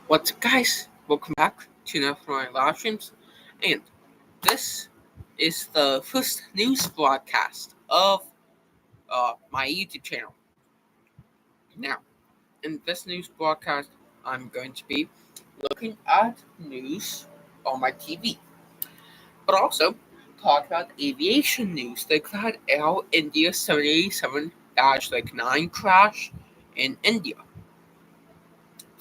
What's up, guys? Welcome back to another of my live streams, and this is the first news broadcast of my YouTube channel. Now, in this news broadcast, I'm going to be looking at news on my TV, but also talk about aviation news, like that Air India 787-9 crash in India.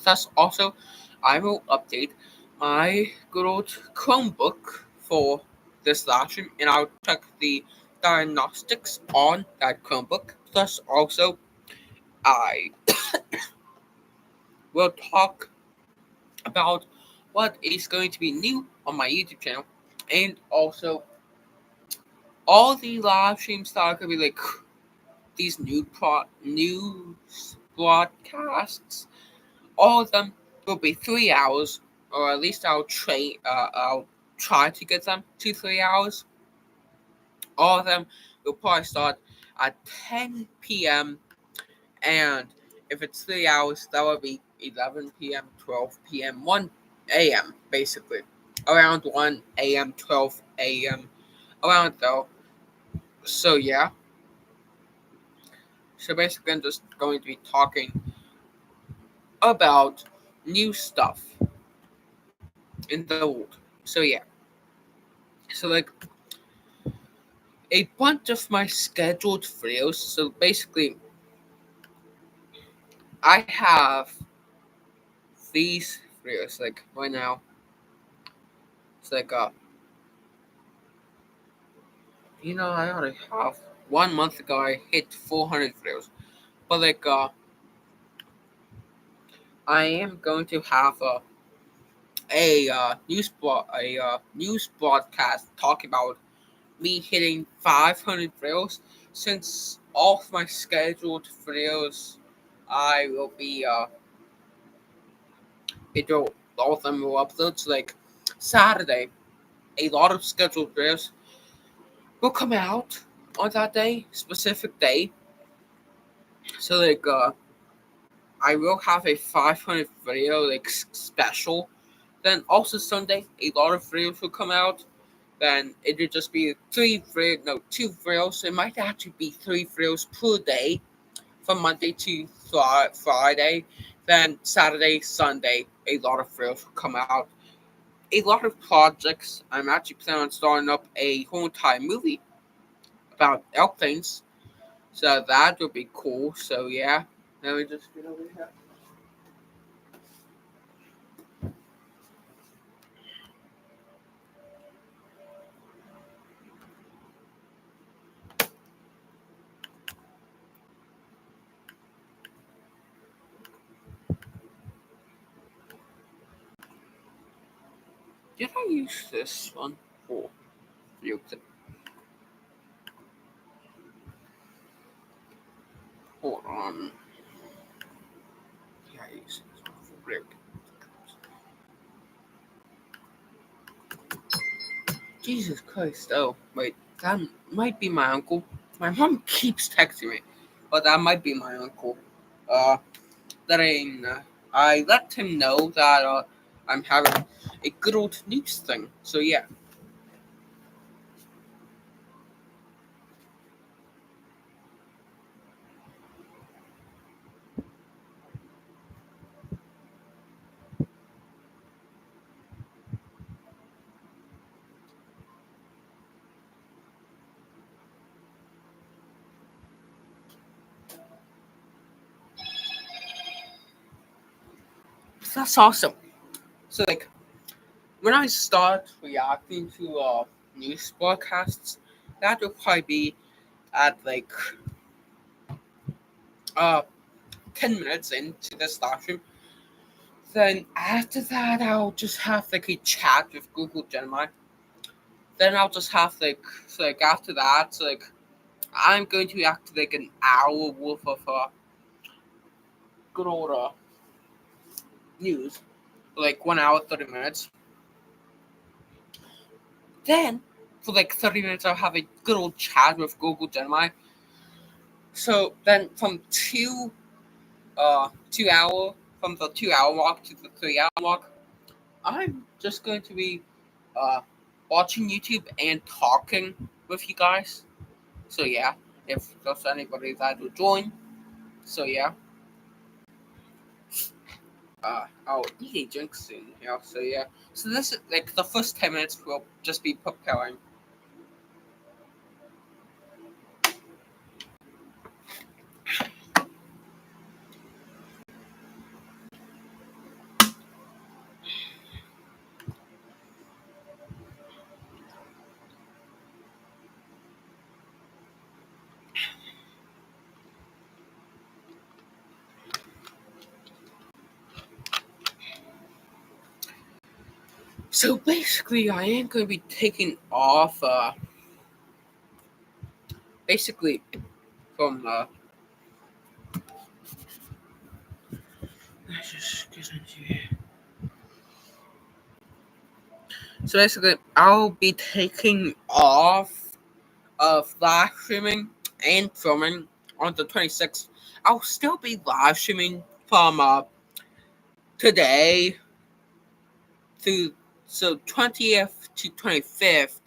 Thus, also, I will update my good old Chromebook for this live stream, and I'll check the diagnostics on that Chromebook. Thus, also, I will talk about what is going to be new on my YouTube channel, and also all the live streams that are going to be like these news broadcasts. All of them will be 3 hours, or at least I'll try to get them to 3 hours. All of them will probably start at 10 p.m. and if it's 3 hours, that will be 11 p.m., 12 p.m., 1 a.m. basically, around 1 a.m., 12 a.m. around though. So yeah. So basically, I'm just going to be talking about new stuff in the world. So yeah. So like a bunch of my scheduled videos. So basically, I have these videos. Like right now, it's like I already have 1 month ago I hit 400 videos, but like I am going to have a news broadcast talking about me hitting 500 videos. Since all of my scheduled videos, I will be all of them will upload. So like Saturday, a lot of scheduled videos will come out on that specific day. So like I will have a 500 video like special. Then also Sunday, a lot of videos will come out. Then it would just be two videos. It might actually be 3 videos per day from Monday to Friday. Then Saturday, Sunday, a lot of videos will come out. A lot of projects. I'm actually planning on starting up a whole entire movie about airplanes. So that would be cool. So yeah. Let me just get over here. Did I use this one for video clip? Hold on. Yeah, I used this one for video clip. Jesus Christ, oh, wait, that might be my uncle. My mom keeps texting me, but that might be my uncle. Uh, I let him know that I'm having a good old news thing. So yeah. That's awesome. So like when I start reacting to news broadcasts, that will probably be at like uh 10 minutes into this live stream. Then after that, I'll just have like a chat with Google Gemini. Then I'll just have like after that, I'm going to react to like an hour worth of good old news, like 1 hour 30 minutes. Then for like 30 minutes, I'll have a good old chat with Google Gemini. So then from 2 hour from the 2 hour mark to the 3 hour mark, I'm just going to be watching YouTube and talking with you guys. So yeah, if there's anybody that will join. So yeah, I'll eat a drink soon. Yeah. So yeah. So this is like the first 10 minutes will just be preparing. So basically, I am going to be taking off. Basically, from let's just get into. So basically, I'll be taking off of live streaming and filming on the 26th. I'll still be live streaming from today through 20th to 25th,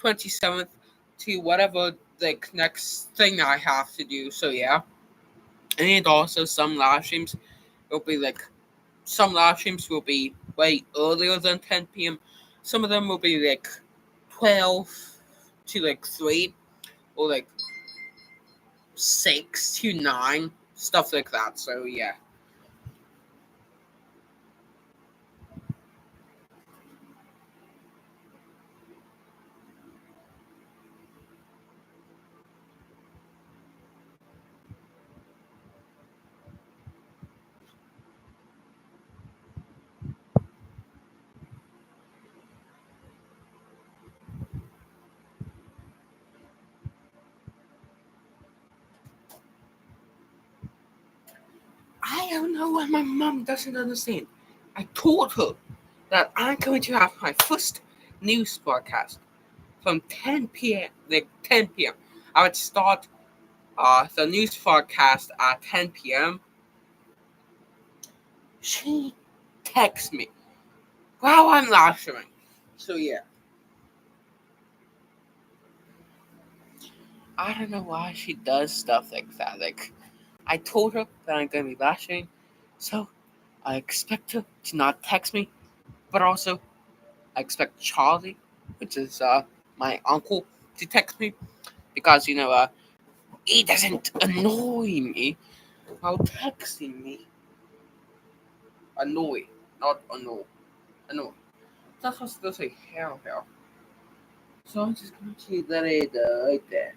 27th to whatever the next thing I have to do. So yeah, and also some live streams will be like some live streams will be way earlier than 10 p.m. Some of them will be like 12 to like 3 or like 6 to 9, stuff like that. So yeah. I don't know what my mom doesn't understand. I told her that I'm going to have my first news broadcast from 10 p.m. like 10 p.m. I would start the news broadcast at 10 p.m. She texts me while I'm live streaming. So yeah, I don't know why she does stuff like that. Like I told her that I'm gonna be live streaming, so I expect her to not text me, but also I expect Charlie, which is my uncle, to text me because he doesn't annoy me while texting me. Annoy, not annoy. Annoy. That's what supposed to say. Hell. So I'm just going to let it like that.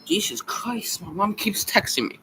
Jesus Christ, my mom keeps texting me.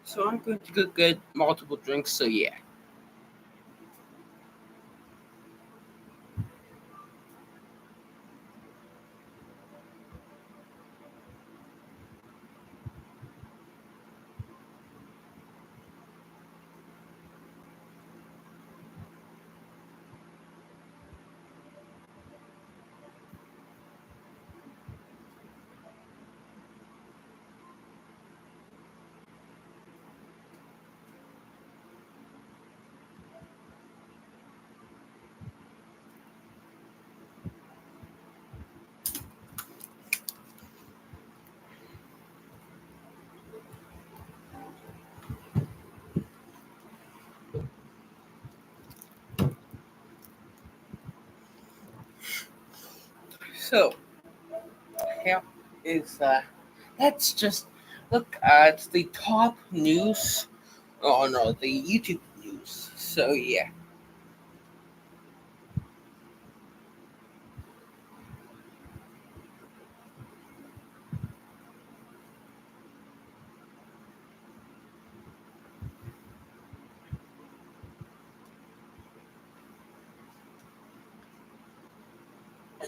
So I'm going to go get multiple drinks. So yeah. So, yeah, is that's just look. It's the top news on the YouTube news. So yeah.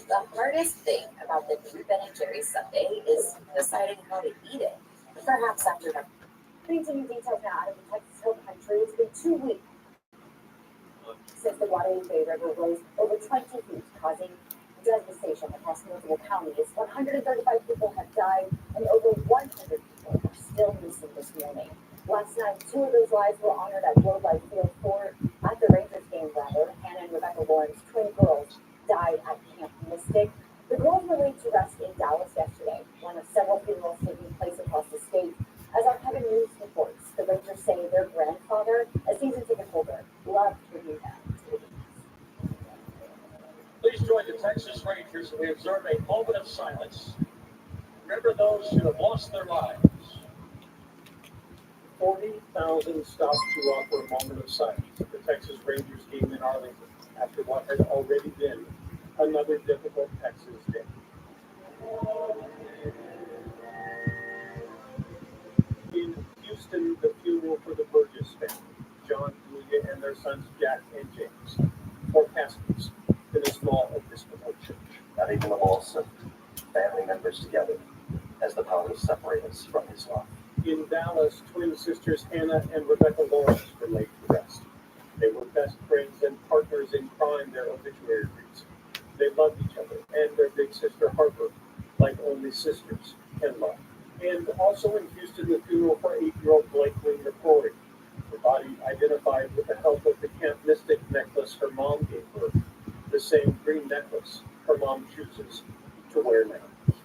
The hardest thing about the new Ben and Jerry's sundae is deciding how to eat it. Perhaps after the getting to new details now out of the Texas Hill Country, it's been 2 weeks since the Guadalupe River rose over 20 feet, causing devastation across multiple counties. 135 people have died, and over 100 people are still missing this morning. Last night, two of those lives were honored at Globe Life Field 4 at the Rangers game, rather. Hannah and Rebecca Lawrence, twin girls, died at Camp Mystic. The girls were laid to rest in Dallas yesterday, one of several funerals taking place across the state. As our Kevin News reports, the Rangers say their grandfather, a season ticket holder, loved bringing them to the games. Please join the Texas Rangers as we observe a moment of silence. Remember those who have lost their lives. 40,000 stopped to offer a moment of silence at the Texas Rangers game in Arlington after what had already been another difficult Texas day. In Houston, the funeral for the Burgess family, John, Julia, and their sons Jack and James, four caskets in a small Episcopal church. Not even the loss of family members together as the powers separate us from his love. In Dallas, twin sisters Hannah and Rebecca Lawrence were laid to rest. They were best friends and partners in crime, their obituary reads. They loved each other and their big sister Harper, like only sisters can love. And also in Houston, the funeral for 8-year-old Blakely McCrory. Her body identified with the help of the Camp Mystic necklace her mom gave her, the same green necklace her mom chooses to wear now.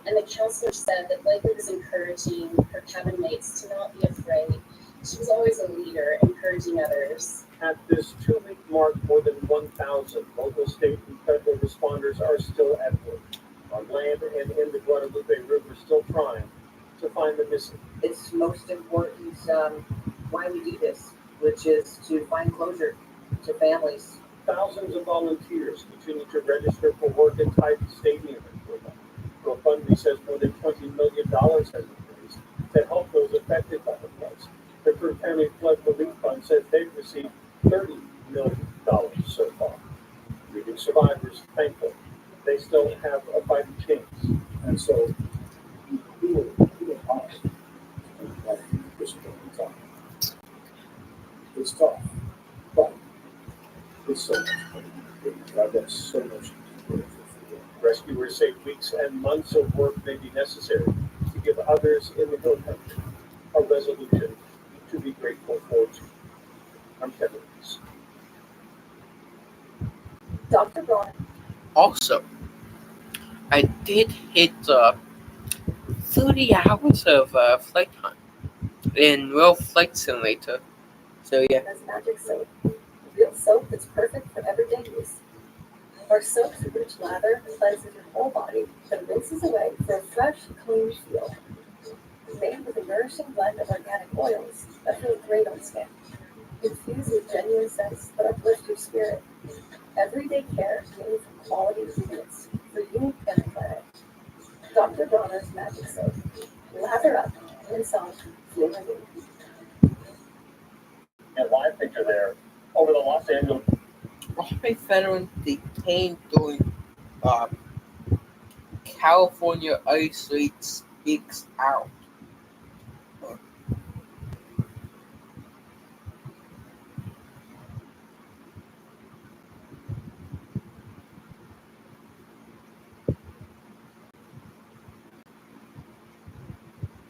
And the counselor said that Blakely was encouraging her cabin mates to not be afraid. She was always a leader, encouraging others. At this 2-week mark, more than 1,000 local, state, and federal responders are still at work on land and in the Guadalupe River, still trying to find the missing. It's most important why we do this, which is to find closure to families. Thousands of volunteers continue to register for work inside the stadium in Florida. GoFundMe says more than $20 million has been raised to help those affected by the floods. The Kern County Flood Relief Fund says they've received $30 million so far, leaving survivors thankful they still have a fighting chance. And so, who are honest? It's tough, but it's so much fun. I've got so much to do. Rescuers say weeks and months of work may be necessary to give others in the hill country a resolution to be grateful for too. I'm Kevin Reese. Dr. Braun. Also, I did hit 30 hours of flight time in Real Flight Simulator. So yeah. That's magic soap. Real soap that's perfect for everyday use. Our soap's rich lather cleanses your whole body, then rinses away for a fresh, clean feel. Made with a nourishing blend of organic oils that feel great on skin. Infused with genuine scents that uplift your spirit. Everyday care made from quality ingredients for you and the planet. Dr. Bronner's Magic Soap. Lather up, rinse off, feel renewed. And live picture there over the Los Angeles. Army veteran detained during California ice raid speaks out.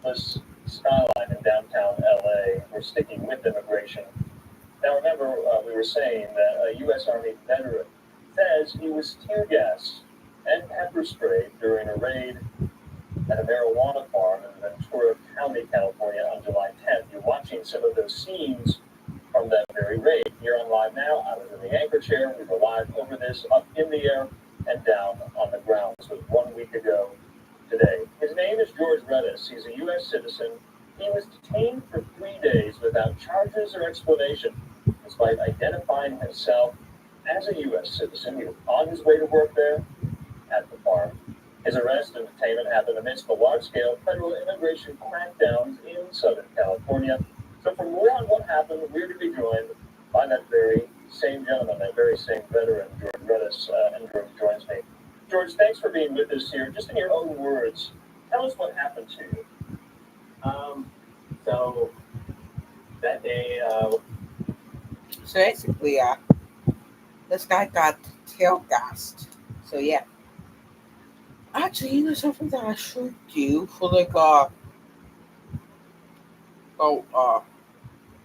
This skyline in downtown LA. We're sticking with immigration. Now remember, we were saying that a U.S. Army veteran says he was tear gassed and pepper sprayed during a raid at a marijuana farm in Ventura County, California on July 10th. You're watching some of those scenes from that very raid. Here on Live Now, I was in the anchor chair. We were live over this, up in the air, and crackdown on the grounds was 1 week ago today. His name is George Redis. He's a U.S. citizen. He was detained for 3 days without charges or explanation, despite identifying himself as a U.S. citizen. He was on his way to work there at the farm. His arrest and detainment happened amidst the large-scale federal immigration crackdowns in Southern California. So for more on what happened, we're going to be joined by that very same gentleman, that very same veteran, George Redis, and George joins me. George, thanks for being with us here. Just in your own words, tell us what happened to you. So that day, So basically, this guy got tail gassed. So yeah. Actually, you know something that I should do for like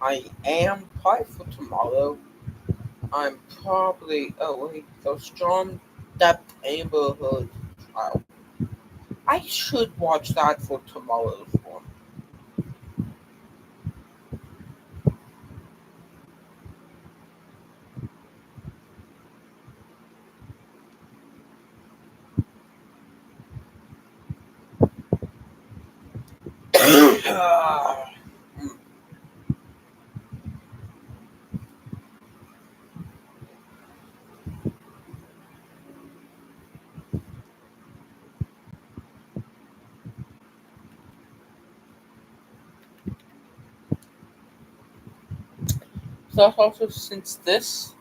I am probably for tomorrow. I'm probably wait, those John Depp Amber Heard trial. I should watch that for tomorrow's one. So also since this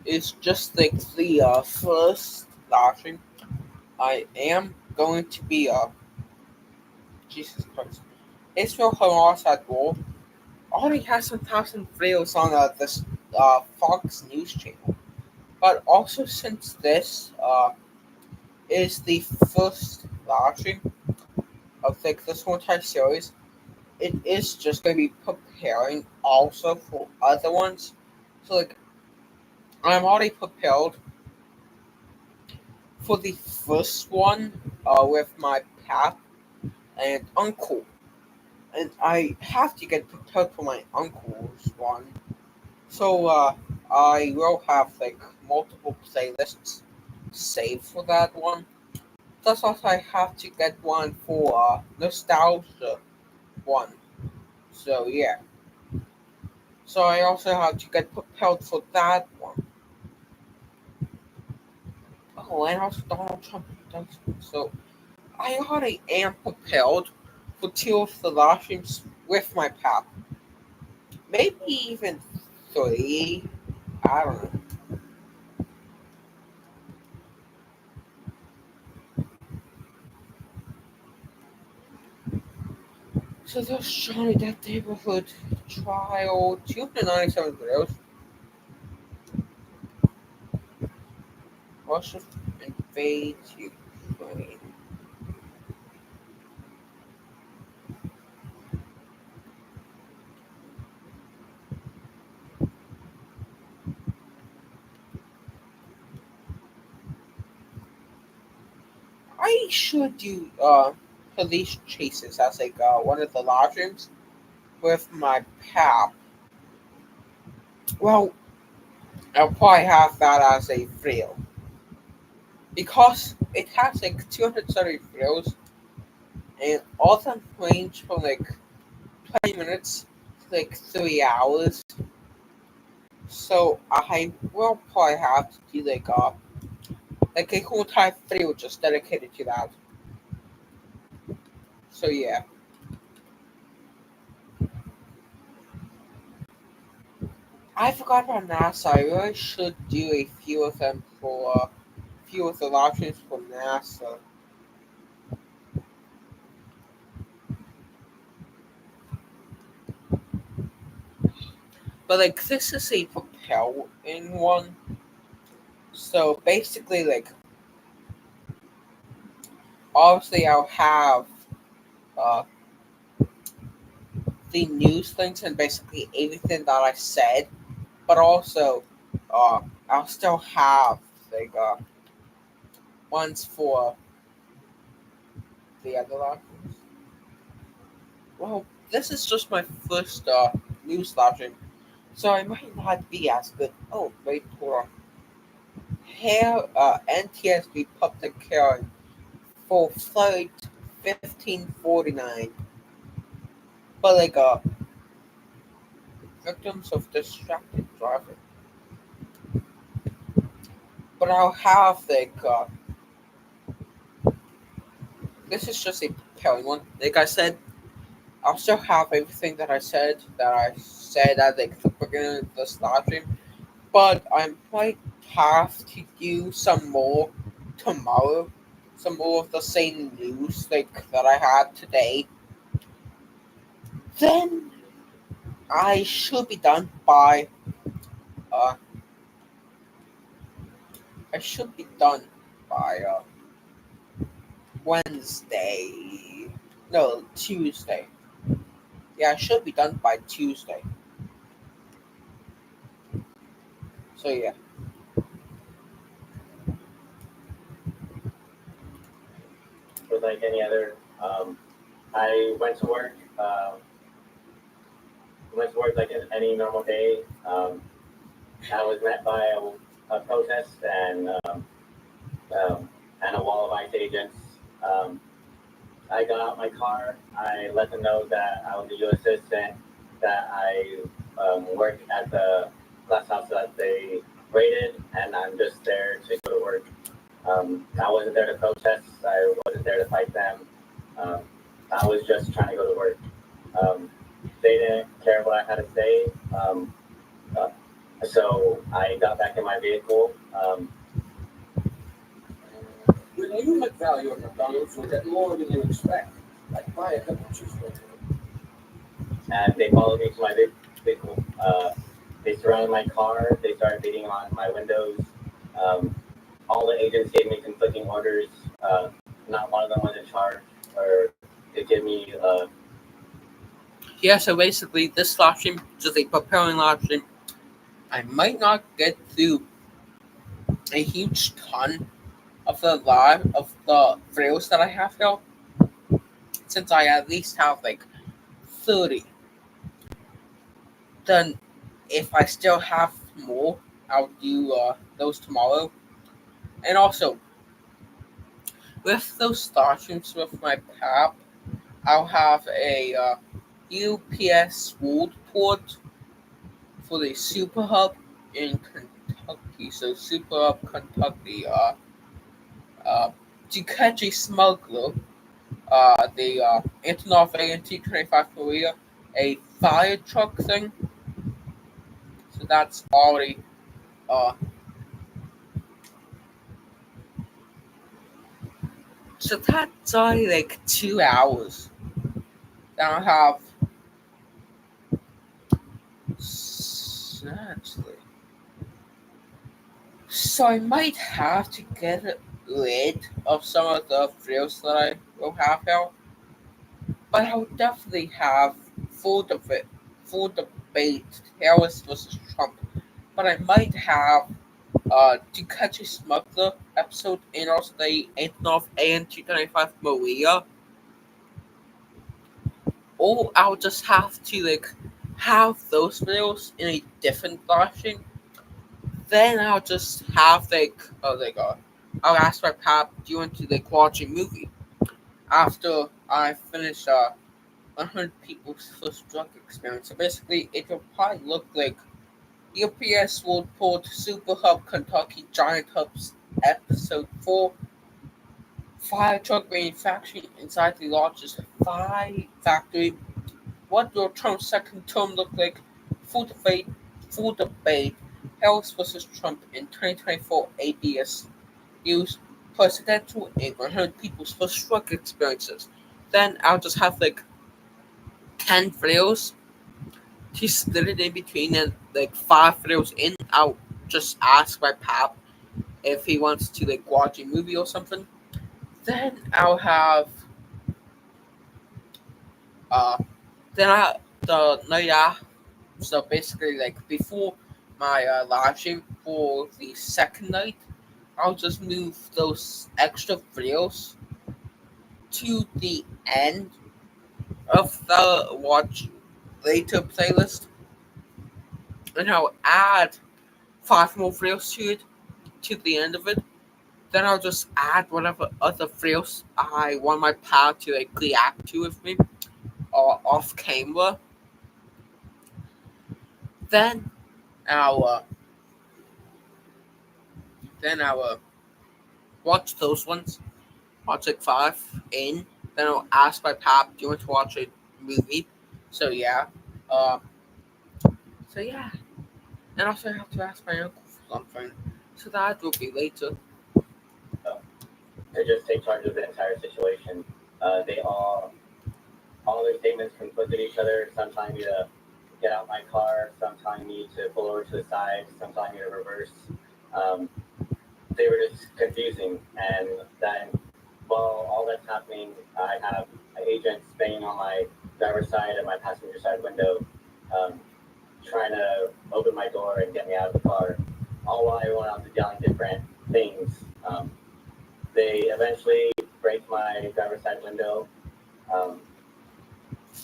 is just like the first launching, I am going to be Jesus Christ. Israel Hamas at war already has some thousand videos on this Fox News channel. But also since this is the first launching of like this whole entire series, it is just going to be preparing also for other ones. So like I'm already prepared for the first one with my pap and uncle, and I have to get prepared for my uncle's one. So I will have like multiple playlists saved for that one. Plus, also I have to get one for nostalgia one. So yeah. So I also have to get prepared for that one. Oh, and also Donald Trump. So I already am prepared for two of the last games with my pal. Maybe even three. I don't know. So there's Johnny Depp neighborhood trial 297 videos. Russia invades Ukraine. I should do police chases as like one of the large rooms with my pal. Well, I'll probably have that as a thrill because it has like 230 thrills and all of them range from like 20 minutes to like 3 hours. So I will probably have to do like a whole entire video just dedicated to that. So yeah. I forgot about NASA. I really should do a few of them for few of the launches for NASA. But like this is a propelling one. So basically like obviously I'll have uh the news things and basically everything that I said, but also I'll still have like ones for the other launches. Well, this is just my first news launching, so I might not be as good. Oh, wait, hold on. NTSB public hearing for flight 1549, but victims of distracted driving. But I'll have this is just a preparing one. Like I said, I'll still have everything that I said at the beginning of this live stream, but I might have to do some more tomorrow, some more of the same news that I had today. Then I should be done by uh I should be done by Wednesday. No, Tuesday. Yeah, I should be done by Tuesday. So yeah. With like any other, I went to work. Went to work like any normal day. I was met by a protest and a wall of ICE agents. Um, I got out my car. I let them know that I was a U.S. citizen, that I work at the glass house that they raided, and I'm just there to go to work. I wasn't there to protest. I wasn't there to fight them. Um, I was just trying to go to work. They didn't care what I had to say. Uh, so I got back in my vehicle. When you met value at McDonald's, was that more than you expect? Like buy a couple cheeseburgers. And they followed me to my vehicle. They surrounded my car. They started beating on my windows. All the agents gave me conflicting orders. Not one of them was in charge, or they gave me. Yeah, so basically this live stream is just a preparing live stream. I might not get through a huge ton of the videos that I have here, since I at least have 30. Then if I still have more, I'll do those tomorrow. And also, with those live streams with my pap, I'll have a UPS World Port for the Super Hub in Kentucky. So Super Hub, Kentucky. To catch a smuggler, the Antonov ANT-25 Korea, a fire truck thing. So that's already uh. So that's already 2 hours. Then I have actually. So I might have to get rid of some of the videos that I will have here, but I will definitely have full debate Harris versus Trump. But I might have to catch a smuggler episode and also the Antonov AN-295 Maria, or I'll just have to have those videos in a different version. Then I'll just have I'll ask my pap, do you want to watch a movie after I finish 100 people's first drug experience. So basically, it will probably look like UPS World Port Super Hub Kentucky Giant Hubs Episode 4 Fire Truck Manufacturing inside the largest fire factory. What will Trump's second term look like? Full debate, full debate. Harris versus Trump in 2024 ABS News Presidential and 100 people's first drug experiences. Then I'll just have 10 videos to split it in between, and 5 videos in. I'll just ask my pap if he wants to watch a movie or something. Then I'll have uh then I the night after. So basically, before my live stream for the second night, I'll just move those extra videos to the end of the watch later playlist, and I'll add 5 more videos to it to the end of it. Then I'll just add whatever other thrills I want my pal to like react to with me or off camera. Then I'll uh, then I'll watch those ones. Watch like five in. Then I'll ask my pal, "Do you want to watch a movie?" So yeah, uh, so yeah. And also I have to ask my uncle for something. So that will be later. To just take charge of the entire situation. They all their statements conflicted each other. Some telling me to get out my car, some telling me to pull over to the side, some telling me to reverse. Um, they were just confusing, and then while all that's happening, I have an agent staying on my driver's side and my passenger side window, um, trying to open my door and get me out of the car. All while everyone else is yelling different things. They eventually break my driver's side window. Um,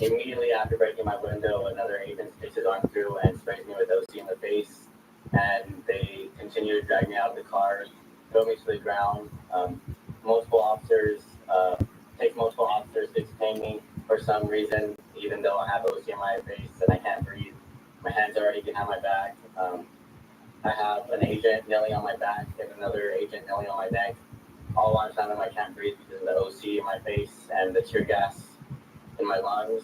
Immediately after breaking my window, another agent sticks his arm through and sprays me with OC in the face. And they continue to drag me out of the car, throw me to the ground. Multiple officers take multiple officers to detain me for some reason, even though I have OC in my face and I can't breathe. My hands are already behind my back. I have an agent kneeling on my back and another agent kneeling on my neck. All one time I can't breathe because of the OC in my face and the tear gas in my lungs.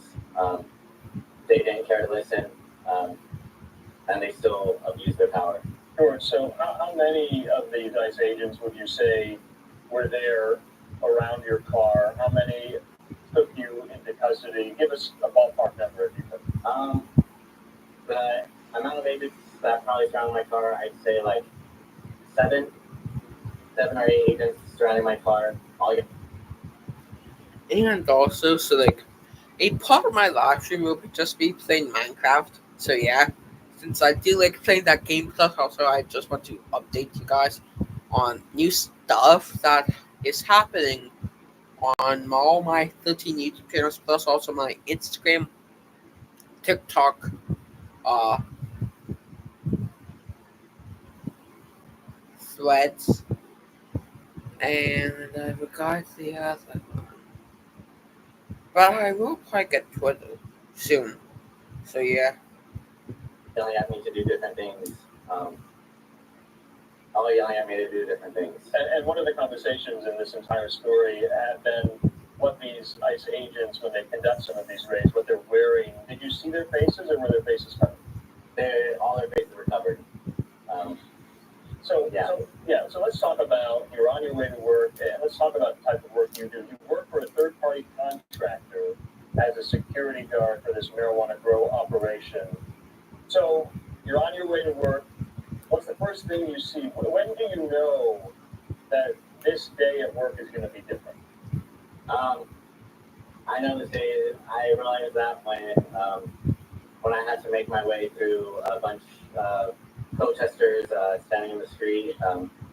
They didn't care to listen, and they still abused their power. George, so how many of these ICE agents would you say were there around your car? How many took you into custody? Give us a ballpark number if you could. The amount of agents that probably surrounded my car, I'd say like seven or eight agents surrounding my car. And also, so like, a part of my live stream will just be playing Minecraft. So yeah, since I do like playing that game, plus also I just want to update you guys on new stuff that is happening on all my 13 YouTube channels, plus also my Instagram, TikTok, uh, Threads, and I forgot the other one. But I will probably get Twitter soon. So yeah. Yelling at me to do different things. All yelling at me to do different things. And what are the conversations in this entire story have been what these ICE agents, when they conduct some of these raids, what they're wearing? Did you see their faces or were their faces covered? All their faces were covered. So let's talk about, you're on your way to work, and let's talk about the type of work you do. You work for a third-party contractor as a security guard for this marijuana grow operation. So you're on your way to work. What's the first thing you see? When do you know that this day at work is going to be different? I know this day. I realized that when I had to make my way through a bunch of protesters standing in the street,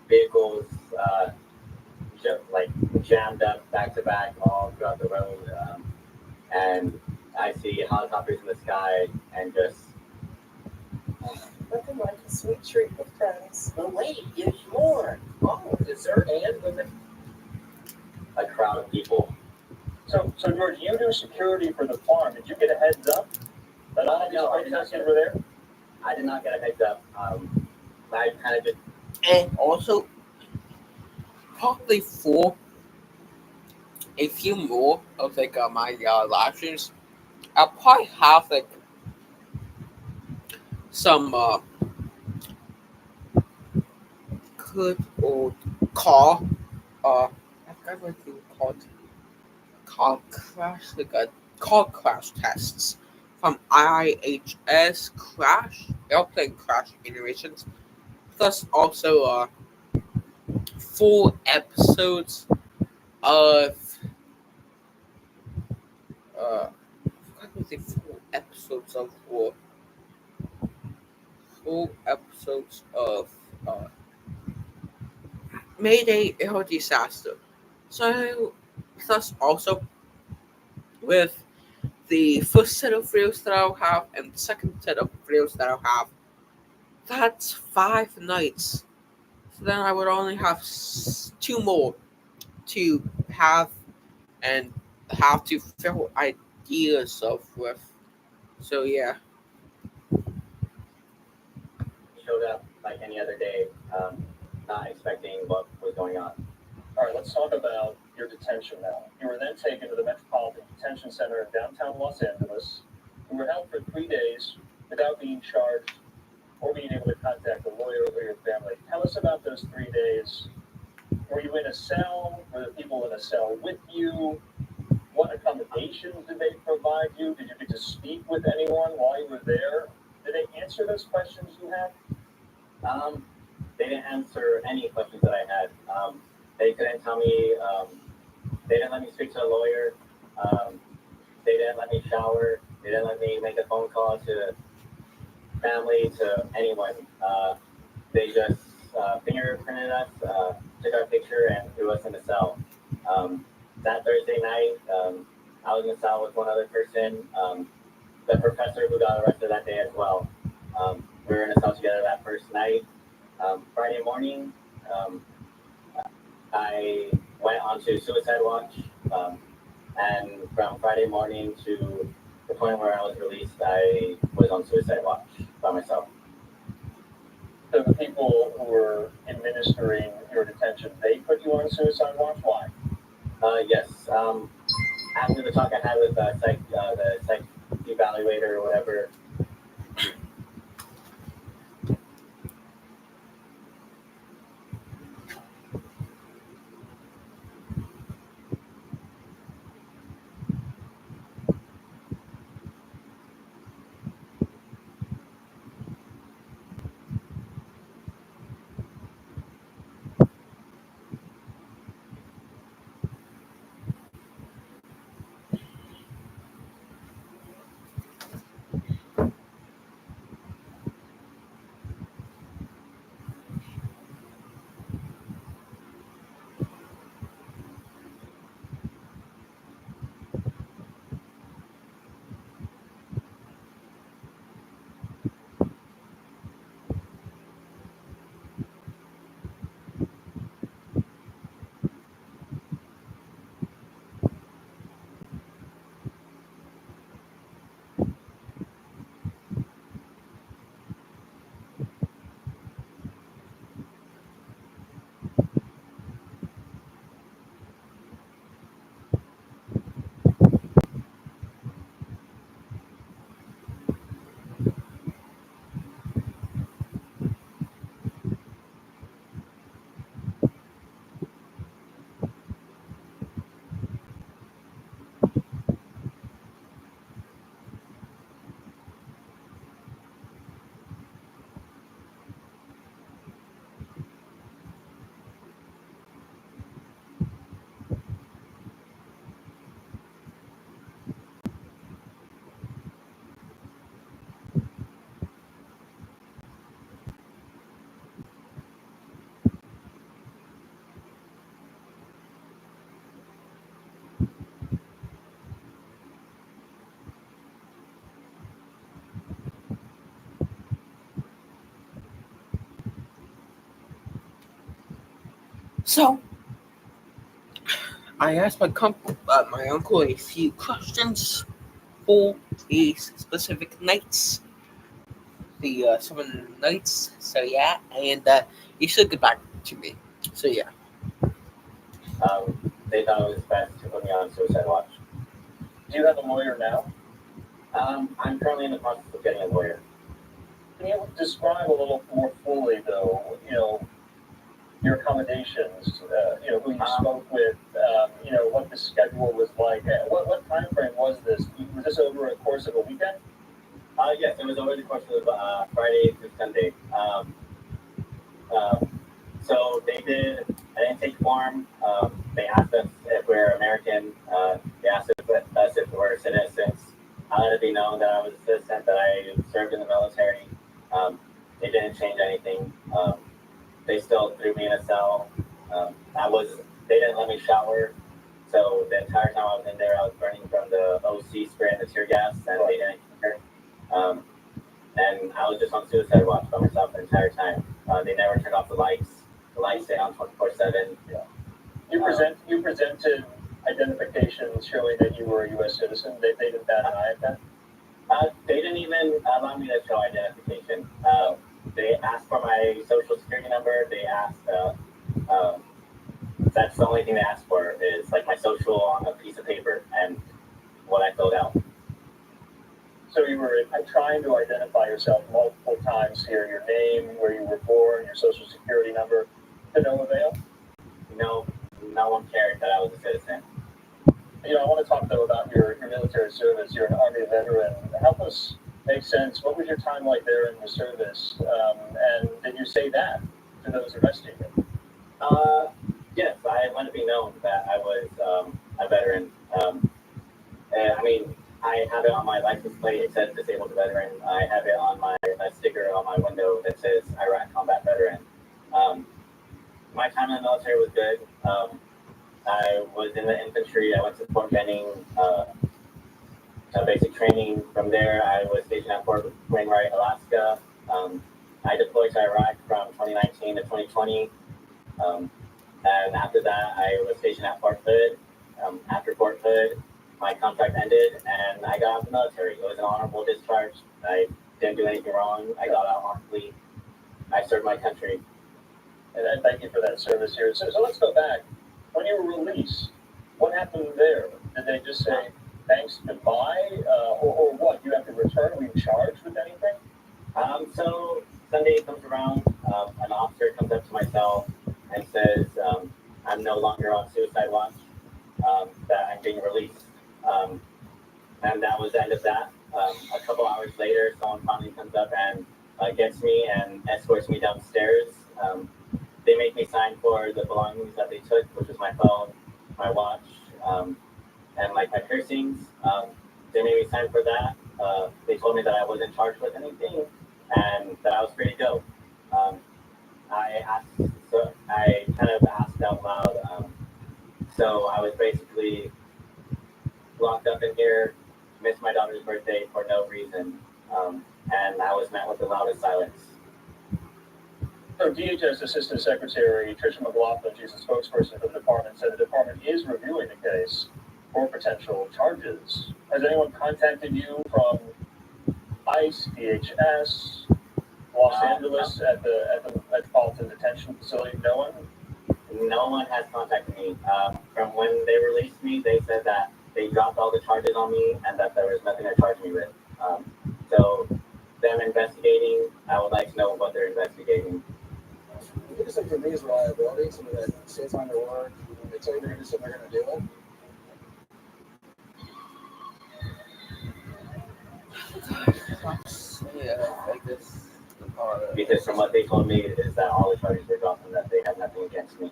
vehicles jammed up back to back all throughout the road, and I see helicopters in the sky and just. Nothing like a sweet treat with friends. But wait, there's more. Oh, dessert and women. A crowd of people. So George, you do security for the farm. Did you get a heads up that all these protesters were there? I did not get a heads up. I kind of just. And also, probably for a few more of like my live streams, I'll probably have like some good old car I forgot what they were called, car crash tests from IHS Crash Airplane Crash Innovations, plus also full episodes of I forgot what the full episodes of Mayday Air Disaster. So plus also with the first set of videos that I'll have and the second set of videos that I'll have, that's 5 nights So then I would only have two more to have and have to fill ideas of with. So yeah. Showed up like any other day, not expecting what was going on. All right, let's talk about your detention now. You were then taken to the Metropolitan Detention Center in downtown Los Angeles. You were held for 3 days without being charged or being able to contact a lawyer or your family. Tell us about those 3 days. Were you in a cell? Were the people in a cell with you? What accommodations did they provide you? Did you get to speak with anyone while you were there? Did they answer those questions you had? They didn't answer any questions that I had. They couldn't tell me. They didn't let me speak to a lawyer. They didn't let me shower. They didn't let me make a phone call to family, to anyone. They just fingerprinted us, took our picture, and threw us in the cell. That Thursday night, I was in the cell with one other person, the professor who got arrested that day as well. We were in a cell together that first night. Friday morning, I went onto suicide watch, and from Friday morning to the point where I was released, I was on suicide watch by myself. So the people who were administering your detention, they put you on suicide watch? Why? Yes. After the talk I had with the psych evaluator or whatever. So I asked my uncle a few questions for these specific nights, the 7 nights. So yeah, and he said goodbye to me. So yeah. They thought it was best to put me on suicide watch. Do you have a lawyer now? I'm currently in the process of getting a lawyer. Can you describe a little more fully, though, your accommodations, who you spoke with, what the schedule was like? What time frame was this? Was this over a course of a weekend? Yes, it was over the course of Friday through Sunday. So they did an intake form. They asked us if we're American. They asked us if we're citizens. I let it be known that I was a citizen, that I served in the military. They didn't change anything. They still threw me in a cell. They didn't let me shower. So the entire time I was in there, I was burning from the OC spraying the tear gas, and they didn't care. And I was just on suicide watch by myself the entire time. They never turned off the lights. lights stay on 24/7. You presented identifications showing that you were a U.S. citizen. They didn't bat an eye at that. They didn't even allow me to show identification. They asked for my social security number. They asked, that's the only thing they asked for is like my social on a piece of paper and what I filled out. So you were trying to identify yourself multiple times here, your name, where you were born, your social security number, to no avail? No one cared that I was a citizen. You know, I want to talk though about your military service. You're an Army veteran. Help us make sense. What was your time like there in the service? And did you say that to those arresting you? Yes, I want to be known that I was a veteran. And, I mean, I have it on my license plate. It says disabled veteran. I have it on my sticker on my window that says Iraq combat veteran. My time in the military was good. I was in the infantry. I went to Fort Benning, basic training. From there, I was stationed at Fort Wainwright, Alaska. I deployed to Iraq from 2019 to 2020. And after that, I was stationed at Fort Hood. After Fort Hood, my contract ended, and I got out of the military. It was an honorable discharge. I didn't do anything wrong. I got out honorably. I served my country. And thank you for that service here. So let's go back. When you were released, what happened there? Did they just say, thanks, goodbye? Or what? You have to return? Were you charged with anything? So Sunday comes around, an officer comes up to my cell and says, I'm no longer on suicide watch, that I'm being released. And that was the end of that. A couple hours later, someone finally comes up and gets me and escorts me downstairs. They make me sign for the belongings that they took, which was my phone, my watch, and like my piercings. They made me sign for that. They told me that I wasn't charged with anything and that I was free to go. I kind of asked out loud. So I was basically locked up in here, missed my daughter's birthday for no reason, and I was met with the loudest silence. So DHS Assistant Secretary Tricia McLaughlin, she's a spokesperson for the department, said the department is reviewing the case for potential charges. Has anyone contacted you from ICE, DHS, Los Angeles at the Metropolitan Detention Facility? No one? No one has contacted me. From when they released me, they said that they dropped all the charges on me and that there was nothing to charge me with. So them investigating, I would like to know what they're investigating. You think something for me is reliability, somebody that stays on their word, when they tell you they're going to do something, they're going to do it. Because from what they told me is that all the charges were dropped and that they had nothing against me.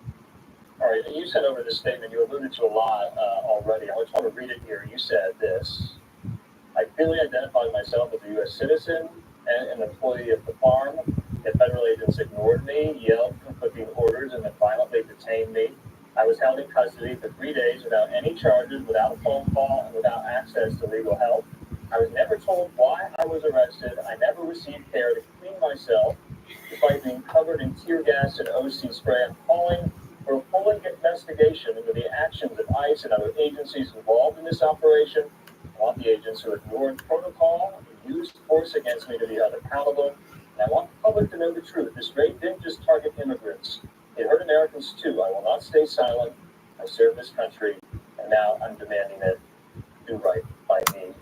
All right, you sent over this statement. You alluded to a lot already. I just want to read it here. You said this: I clearly identified myself as a U.S. citizen and an employee of the farm. The federal agents ignored me, yelled, conflicting orders, and then violently detained me. I was held in custody for 3 days without any charges, without a phone call, and without access to legal help. I was never told why I was arrested. I never received care to clean myself, despite being covered in tear gas and OC spray. I'm calling for a full investigation into the actions of ICE and other agencies involved in this operation. I want the agents who ignored protocol and used force against me to be held accountable. And I want the public to know the truth. This raid didn't just target immigrants. It hurt Americans too. I will not stay silent. I serve this country, and now I'm demanding it do right by me.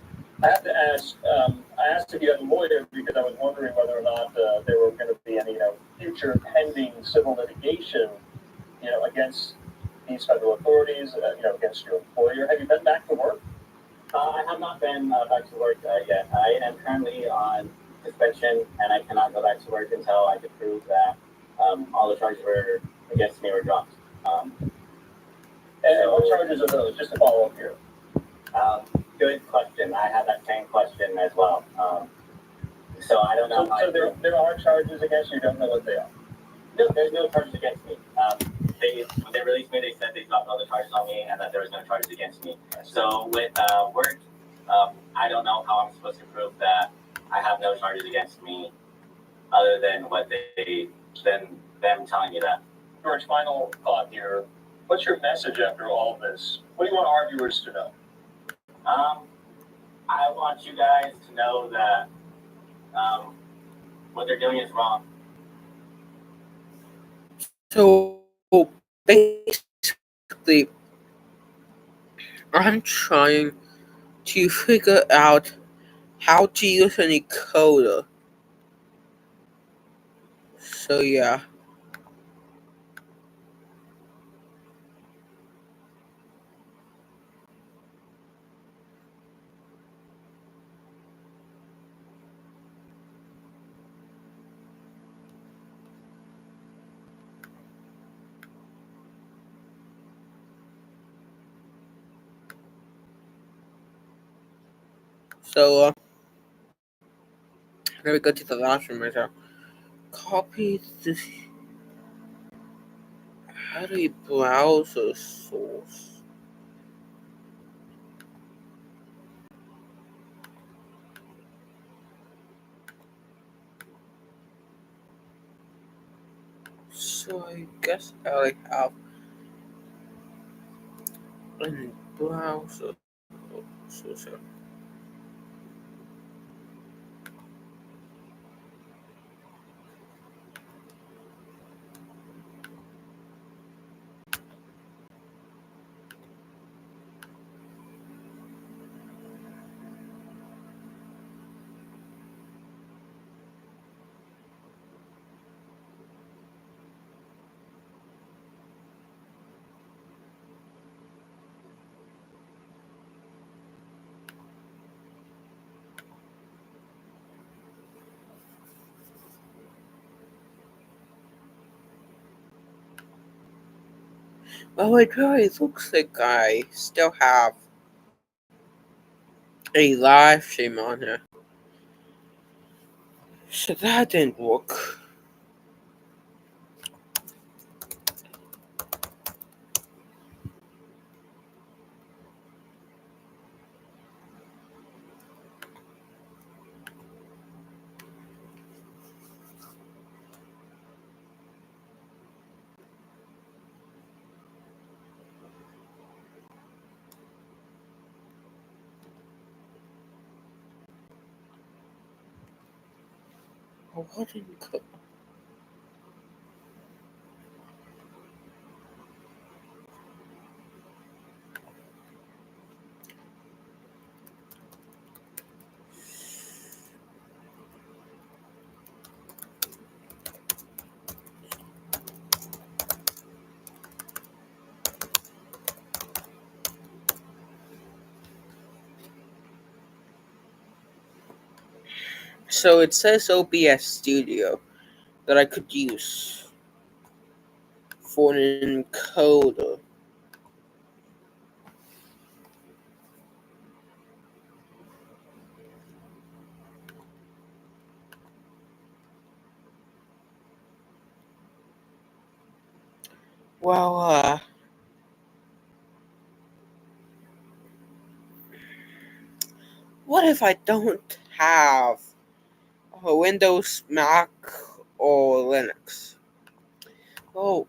I have to ask, I asked if you had a lawyer because I was wondering whether or not there were going to be any, future pending civil litigation, against these federal authorities, against your employer. Have you been back to work? I have not been back to work yet. I am currently on suspension, and I cannot go back to work until I can prove that all the charges were against me were dropped. And what charges are those? Just to follow up here. Good question. I had that same question as well. So I don't know. So there are charges against you. You don't know what they are. No, there's no charges against me. When they released me, they said they dropped all the charges on me and that there was no charges against me. So with work, I don't know how I'm supposed to prove that I have no charges against me, other than them telling me that. George, final thought here. What's your message after all this? What do you want our viewers to know? Um, I want you guys to know that what they're doing is wrong. So basically, I'm trying to figure out how to use an encoder. So yeah. So let me go to the last room right now. Copy this. How do you browse a source? So I guess I have a browser source. Well, it really looks like I still have a live stream on here. So that didn't work. What didn't co- So it says OBS Studio that I could use for an encoder. Well, what if I don't have a Windows, Mac, or Linux? Well,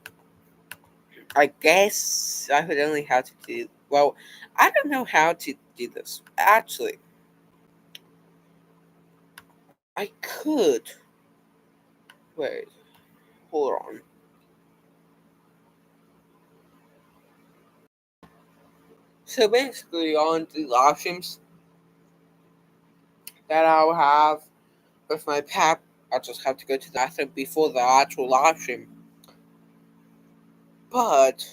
I guess I would only have to do. Well, I don't know how to do this. Actually, I could. Wait, hold on. So basically, on the live streams that I'll have with my pap, I just have to go to the bathroom before the actual live stream. But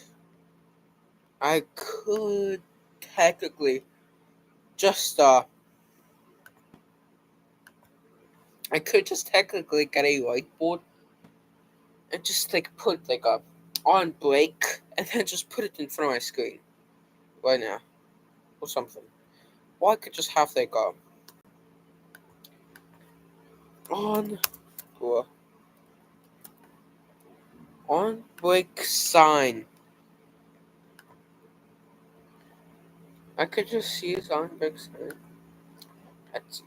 I could technically just I could just technically get a whiteboard and just like put like a on break and then just put it in front of my screen right now or something. Or I could just have like a on or on break sign. I could just use on break sign. That's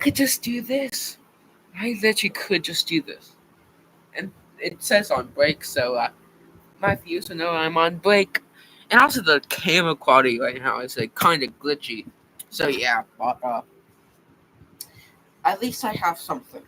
could just do this. I literally could just do this. And it says on break, so my viewers will know I'm on break. And also the camera quality right now is like kind of glitchy. So yeah, but at least I have something.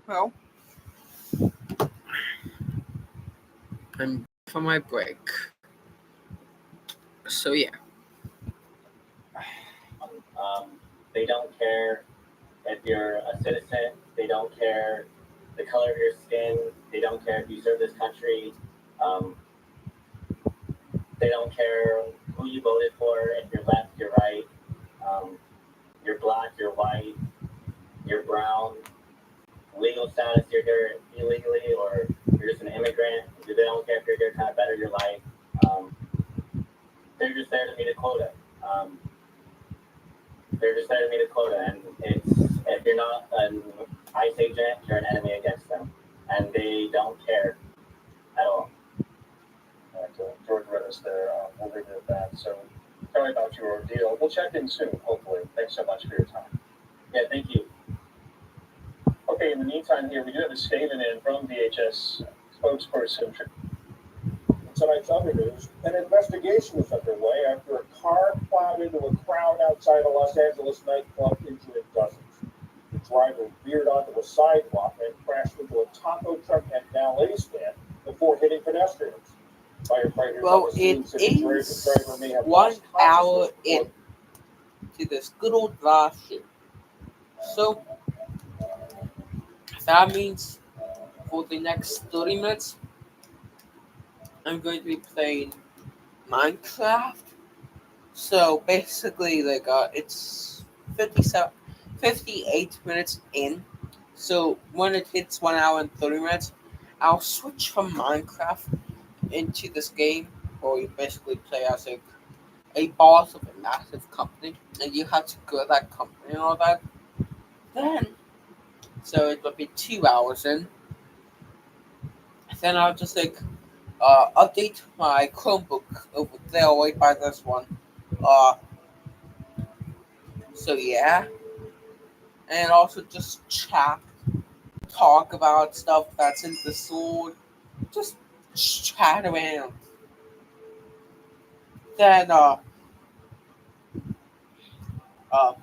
Well, I'm for my break. So yeah. They don't care if you're a citizen. They don't care the color of your skin. They don't care if you serve this country. Um, they don't care who you voted for. If you're left, you're right. Um, you're black, you're white, you're brown. Legal status, you're here illegally, or you're just an immigrant. They don't care if you're here trying to better your life. Um, they're just there to meet a quota. Um, they're just there to meet a quota, and it's if you're not an ICE agent, you're an enemy against them, and they don't care at all. And George read us there. We'll leave it at that. So tell me about your ordeal. We'll check in soon, hopefully. Thanks so much for your time. Yeah, thank you. Okay, in the meantime, here we do have a statement in from DHS spokesperson. Tonight's other news: an investigation is underway after a car plowed into a crowd outside a Los Angeles nightclub, injuring dozens. The driver veered onto a sidewalk and crashed into a taco truck and valet stand before hitting pedestrians. Firefighters Well, on the scene it said the is driver may have 1 lost hour consciousness in to this good old last year. So that means for the next 30 minutes, I'm going to be playing Minecraft. So basically, like, it's 57, 58 minutes in. So when it hits 1 hour and 30 minutes, I'll switch from Minecraft into this game where you basically play as a boss of a massive company and you have to grow that company and all that. Then, so it will be 2 hours in. Then I'll just update my Chromebook over there right by this one. Uh, so yeah, and also just chat, talk about stuff that's in the sword, just chat around. Then uh, I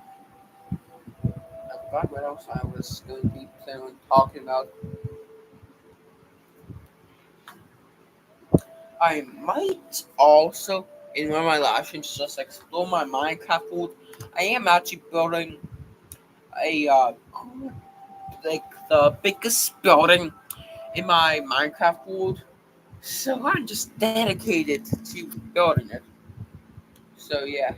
forgot what else I was going to be planning on talking about. I might also, in one of my live streams, just explore my Minecraft world. I am actually building a like the biggest building in my Minecraft world, so I'm just dedicated to building it. So yeah.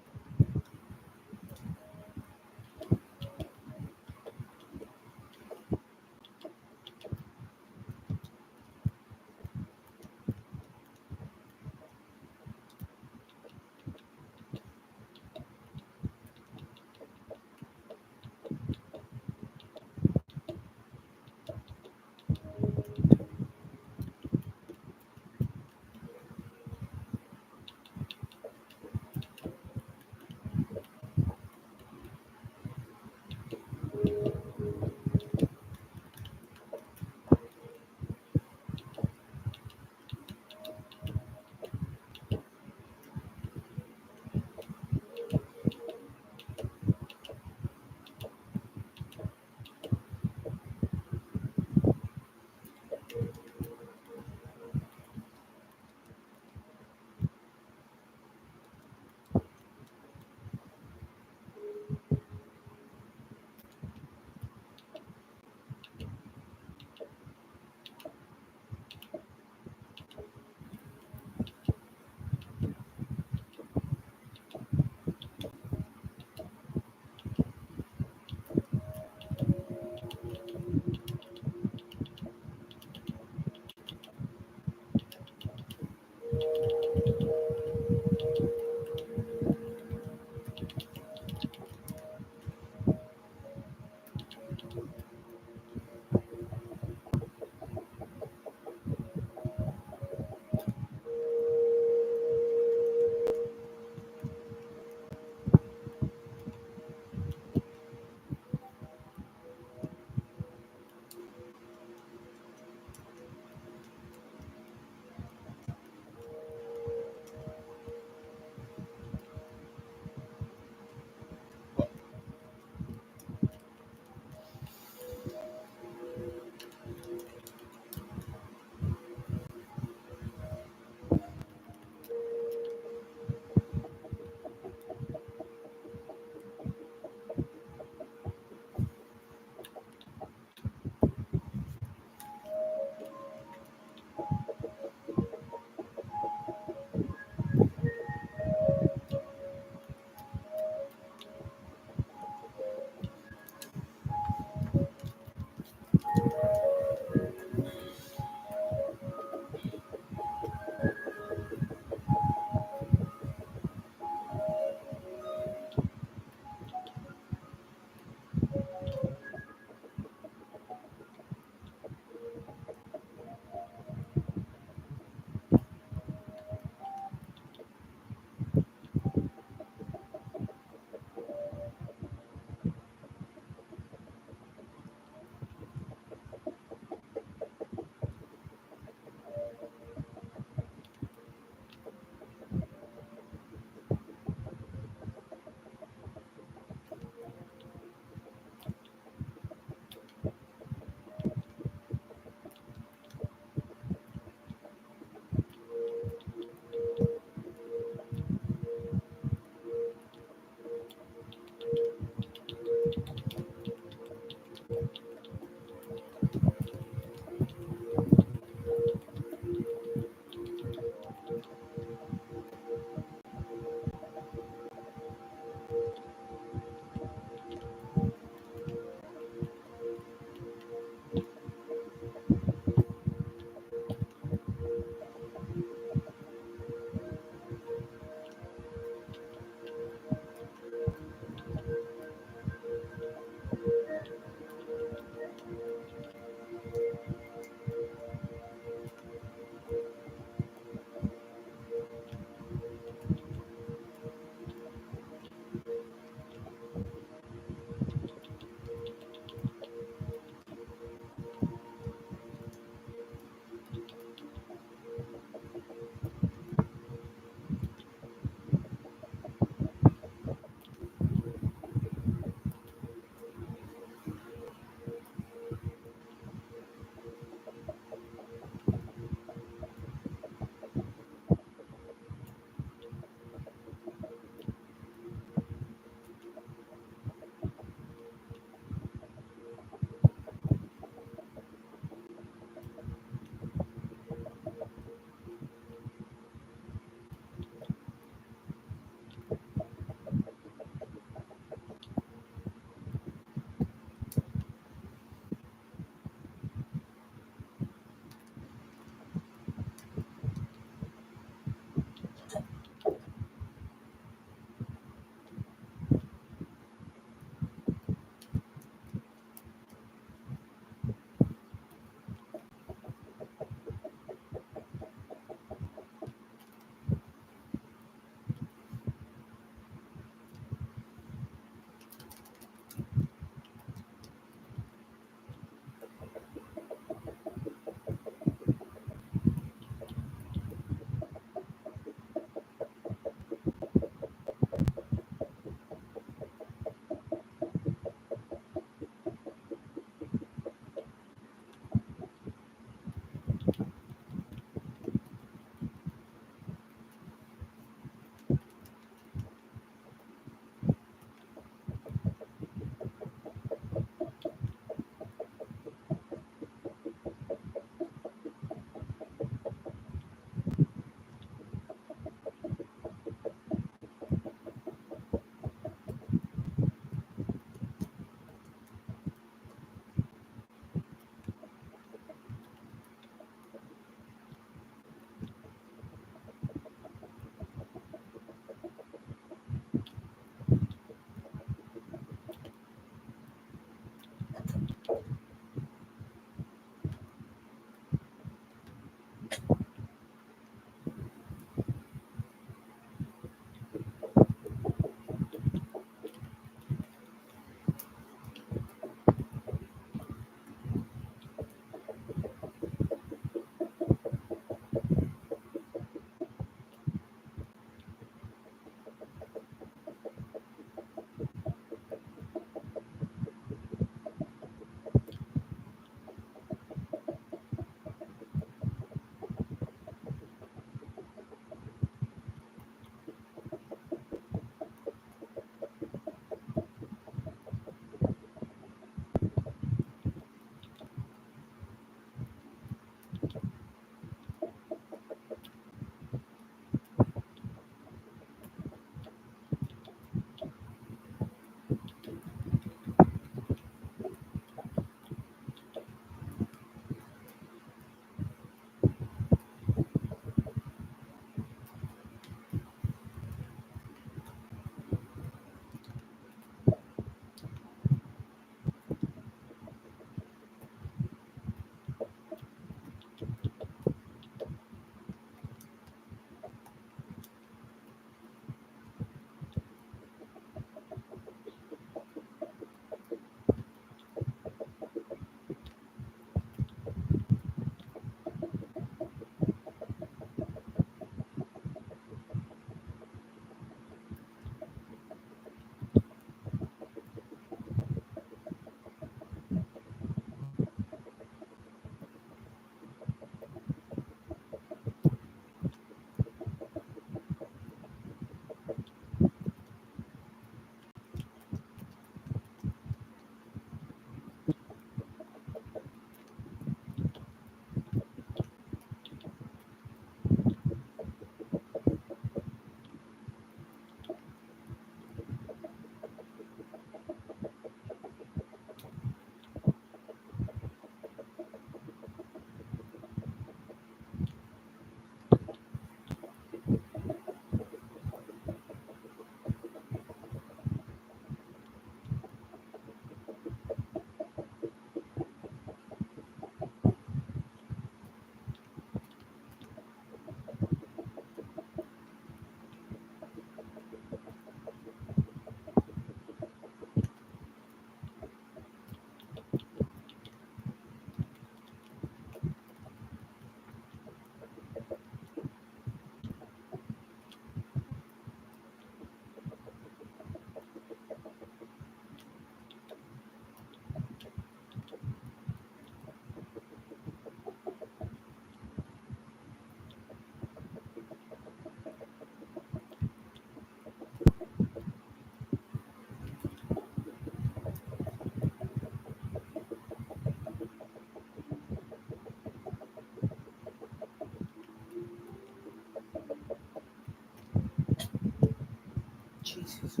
pieces.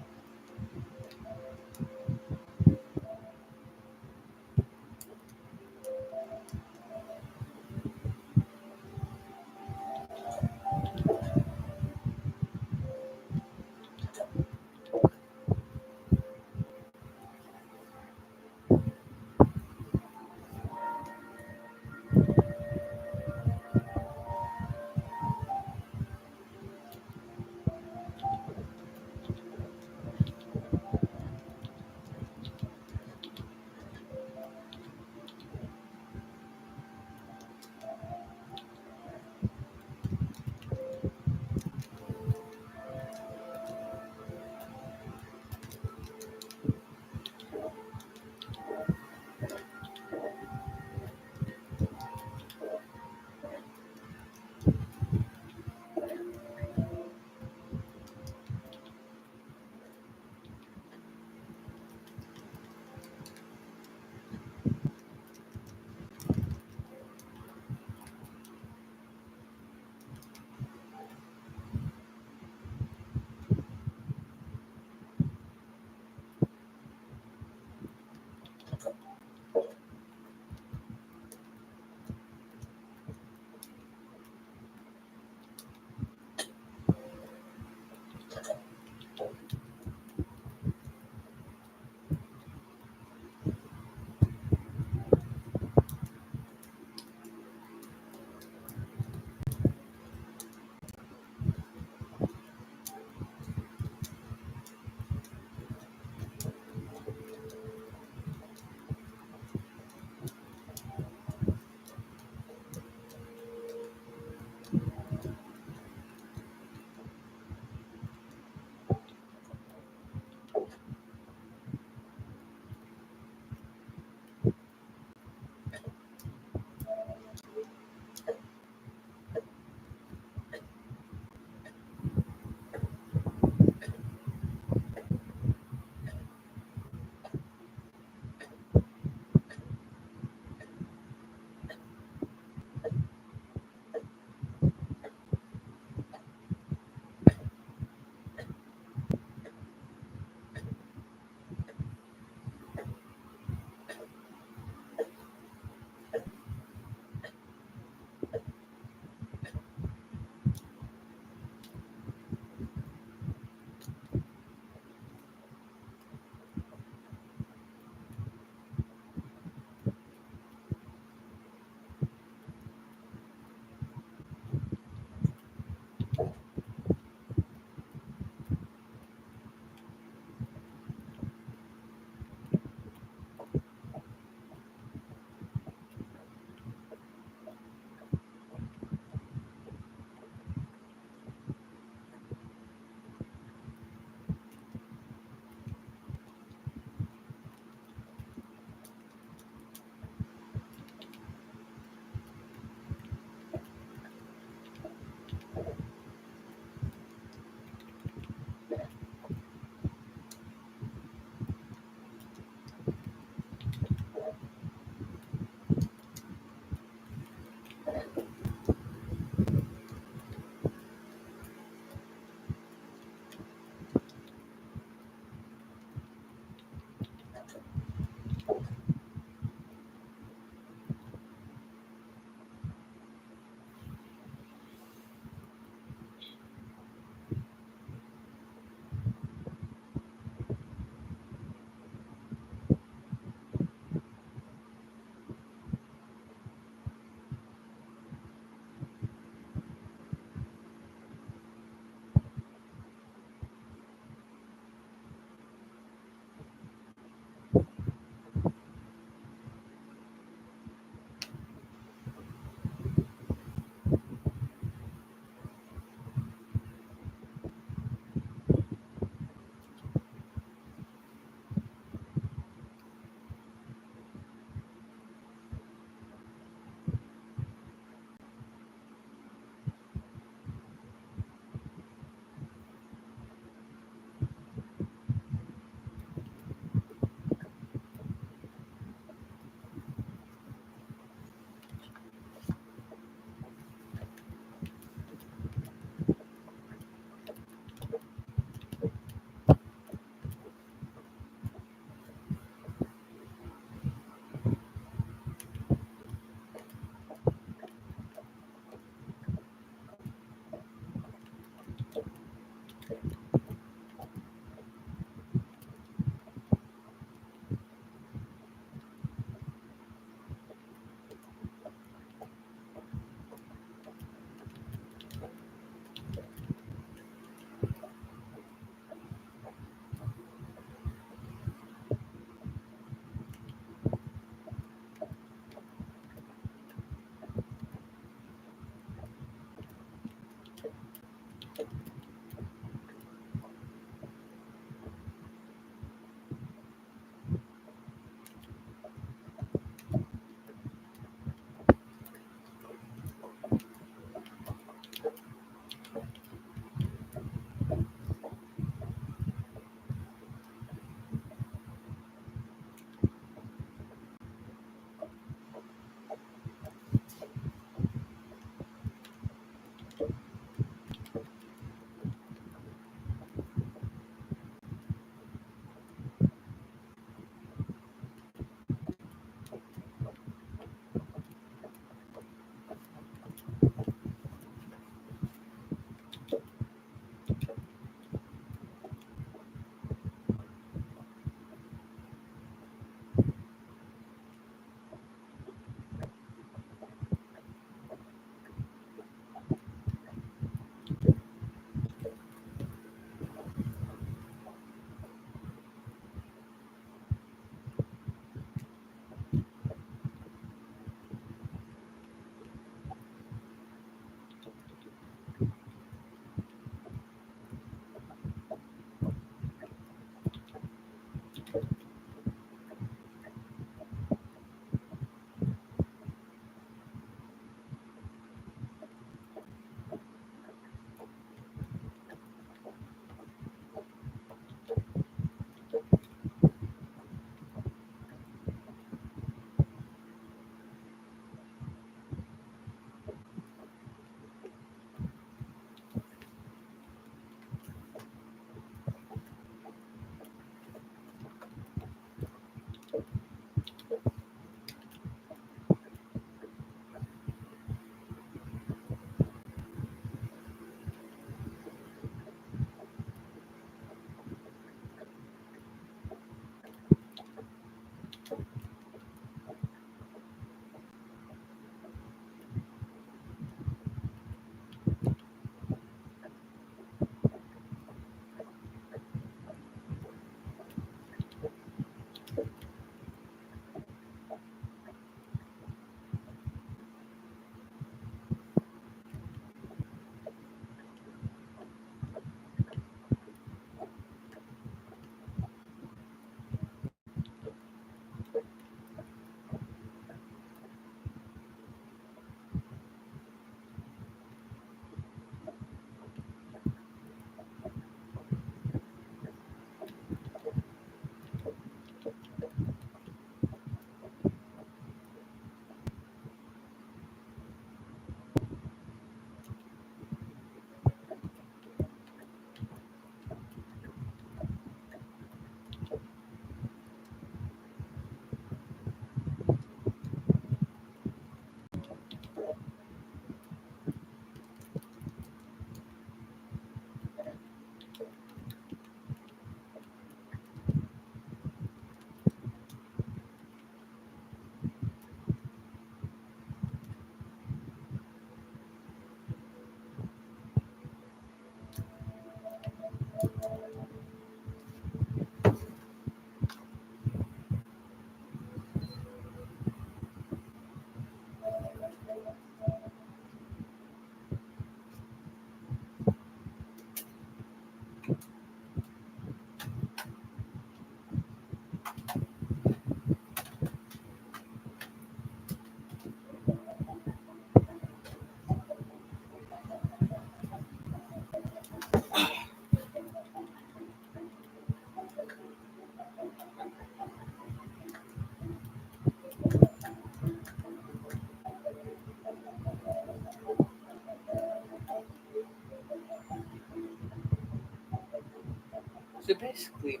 basically,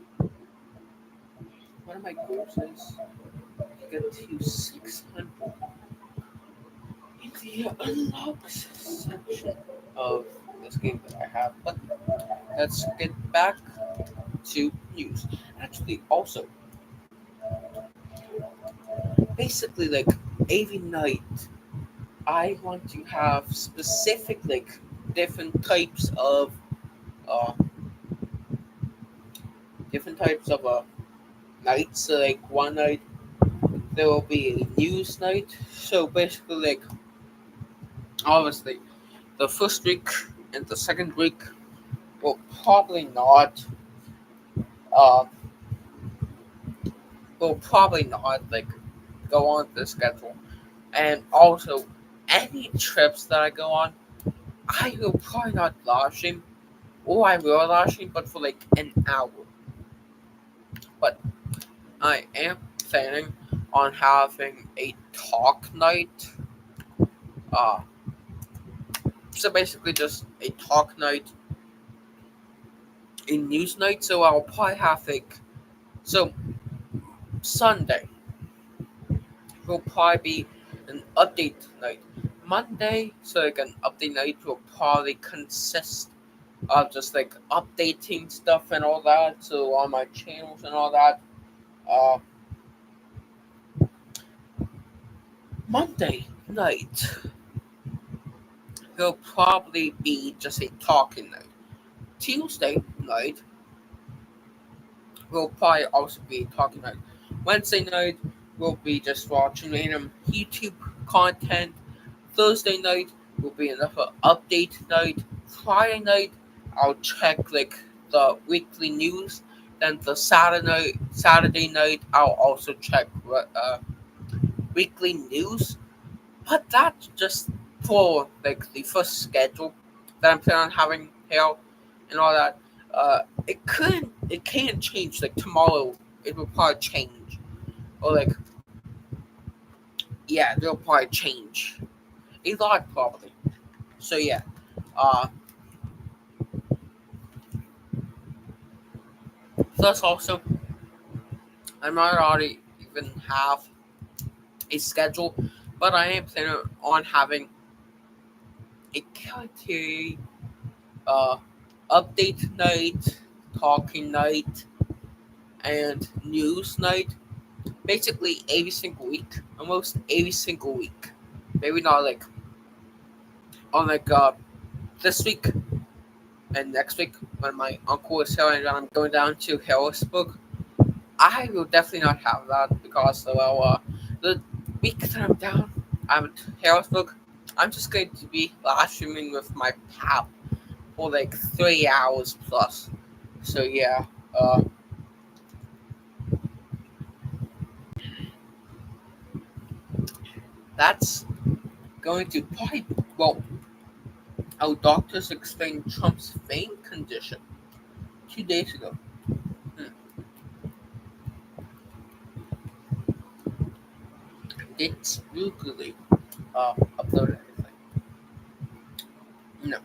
one of my goals is to get to 600 in the unlocked section of this game that I have. But let's get back to news. Actually, also, basically, like AV Night, I want to have specific, like, different types of, uh, nights. So, like, one night there will be a news night. So basically, like, obviously, the first week and the second week will probably not, uh, like, go on the schedule. And also, any trips that I go on, I will probably not live stream, or I will live stream, but for like an hour. But I am planning on having a talk night. Uh, so basically, just a talk night, a news night. So I'll probably have like, so Sunday will probably be an update night. Monday, so like an update night will probably consist of just like updating stuff and all that. So on my channels and all that. Uh, Monday night will probably be just a talking night. Tuesday night will probably also be a talking night. Wednesday night will be just watching random YouTube content. Thursday night will be another update night. Friday night, I'll check like the weekly news. Then the Saturday night, I'll also check weekly news. But that's just for like the first schedule that I'm planning on having here and all that. It can change. Like tomorrow, it will probably change, or like, yeah, it'll probably change a lot probably. So yeah, uh, plus also, I might already even have a schedule, but I am planning on having a character uh update night, talking night, and news night. Basically, every single week, almost every single week. Maybe not like on like this week and next week when my uncle is here and I'm going down to Harrisburg. I will definitely not have that because the week that I'm at Harrisburg. I'm just going to be live streaming with my pal for like 3 hours plus. So yeah, that's going to probably, well, how doctors explained Trump's vein condition 2 days ago. Hmm. Did spookily upload anything? No.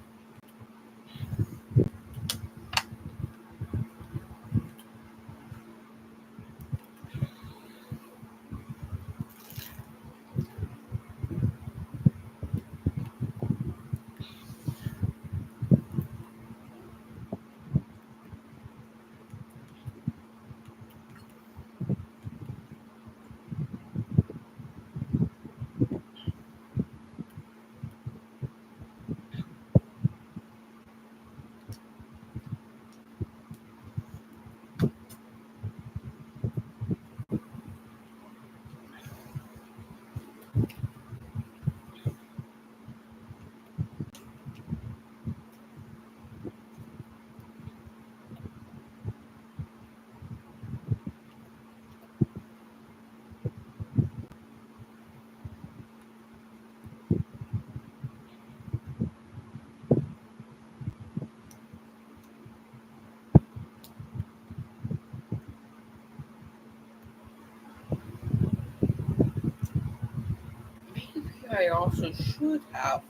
Maybe I also should have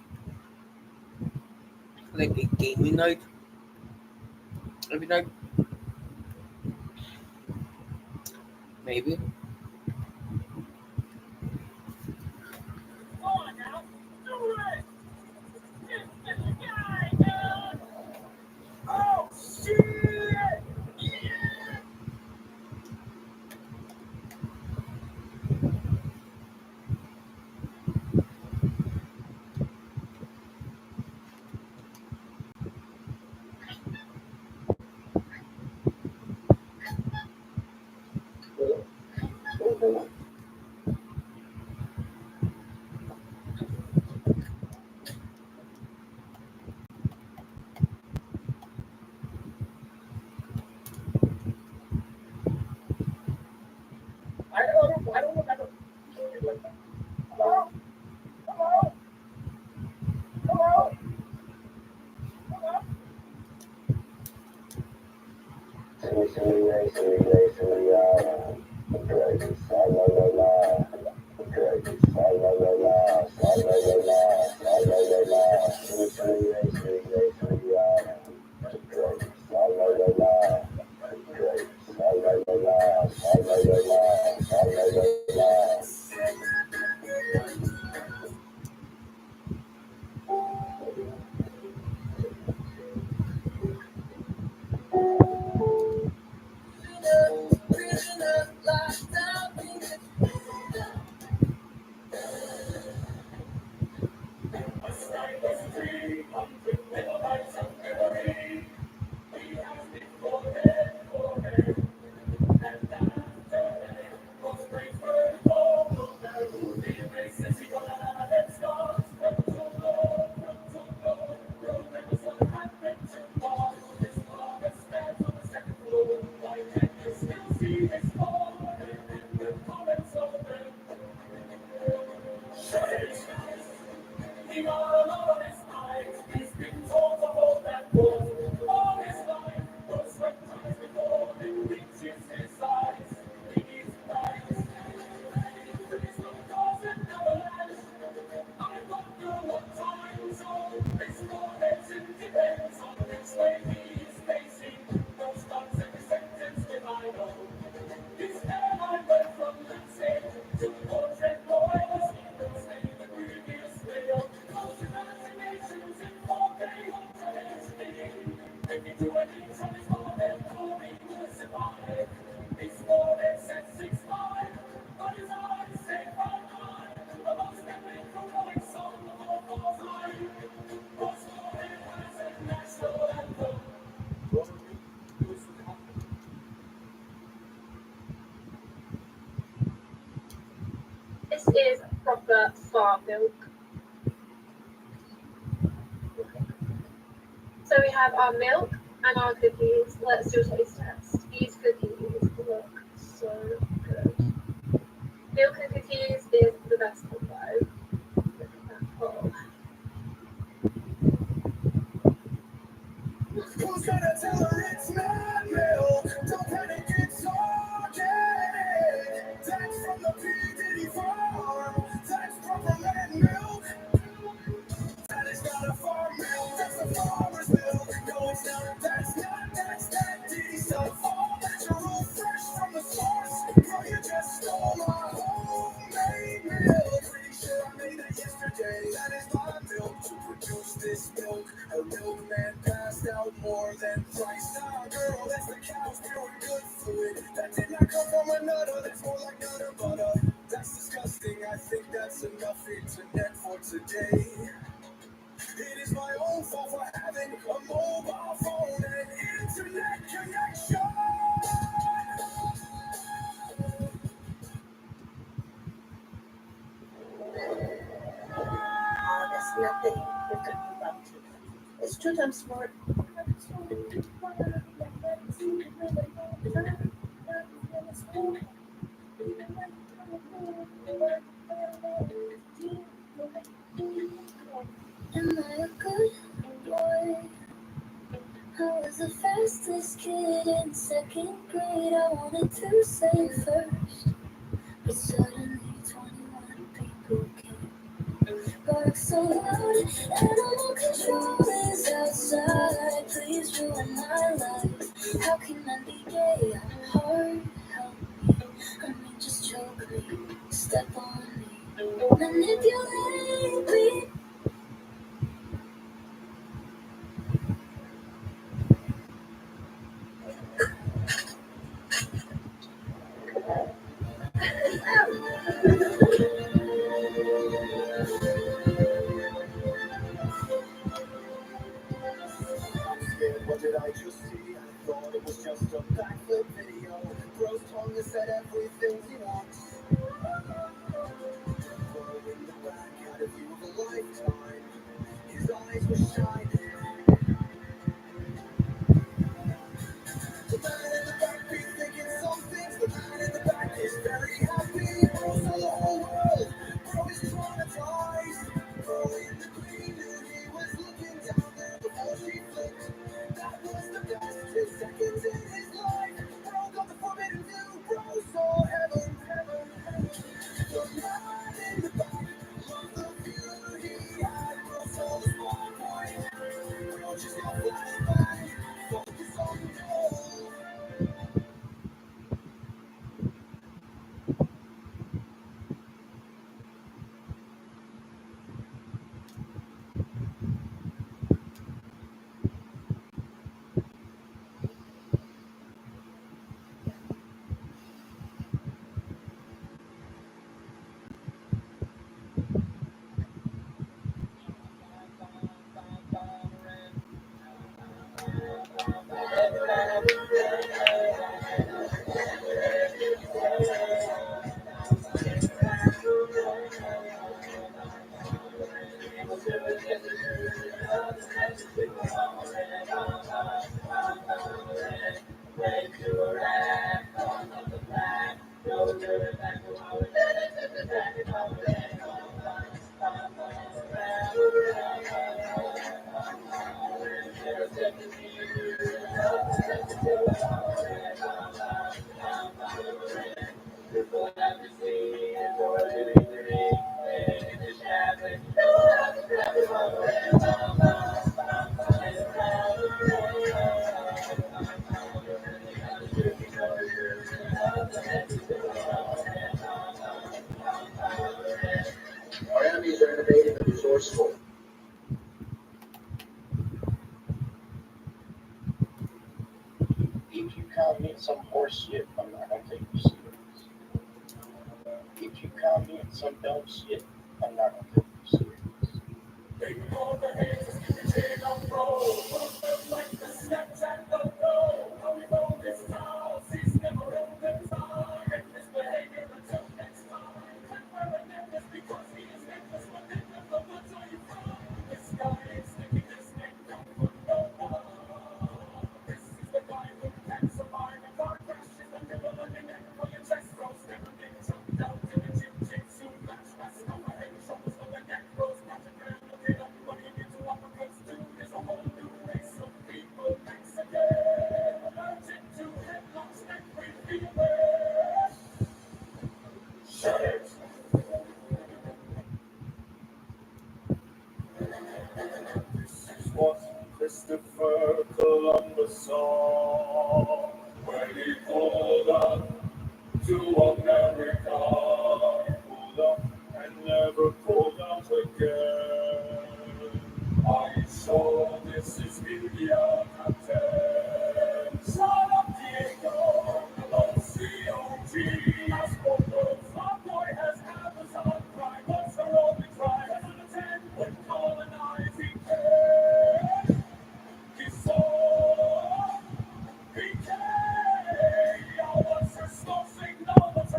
like a gaming night every night. Maybe. This is proper farm milk. So we have our milk and our cookies. Let's do a taste test. These cookies look so good. Milk and cookies is the best combo. Look at that. Oh. Who's gonna tell her it's not milk? Don't panic, it's organic. That's from the P. Diddy farm. That's proper land milk. That is not a farm milk. That's a farmer's milk. No, it's not. That's that Diddy stuff. All natural, fresh from the source. Bro, you just stole my homemade milk. Pretty sure I made that yesterday. That is my milk to produce this milk. A milkman passed out more than thrice. Nah, girl, that's the cow's pure good fluid. That did not come from another. That's more like nutter butter. That's disgusting. I think that's enough internet for today. It is my own fault for having a mobile phone and internet connection. There's nothing you can do about it. It's 2 times more. Am I a good boy? I was the fastest kid in 2nd grade. I wanted to say first, but suddenly 21 people came. Bark so loud, animal control is outside. Please ruin my life. How can I be gay? I'm hard, help me. I'm Step on me, manipulate me. What did I just see? I thought it was just a backflip video. Bro's tongue that said everything he wants. Bro in the back had a view of a lifetime. His eyes were shining. The man in the back be thinking some things. The man in the back is very happy. Bro saw the whole world. Bro is traumatized. Bro in the green knew he was looking down there before she flipped. That was the best 2 seconds in his life. Bro got the forbidden view. Bro saw heaven, heaven, heaven. The man in the back loved the view he had. Bro saw the small point. Bro just got flashback. Focus on the goal. Our enemies are innovative and resourceful. If you count me in some horse shit, I'm not gonna take you serious. If you count me in some dumb shit, I'm not gonna take you serious. What Christopher Columbus saw when he pulled up to America. He pulled up and never pulled out again. I saw this is India, Captain. Son of Diego, LOCOG. Last quarter, our boy has Amazon Prime. What's her only crime? 2010, when colonizing came. He saw BK. What's her smoking? No, what's her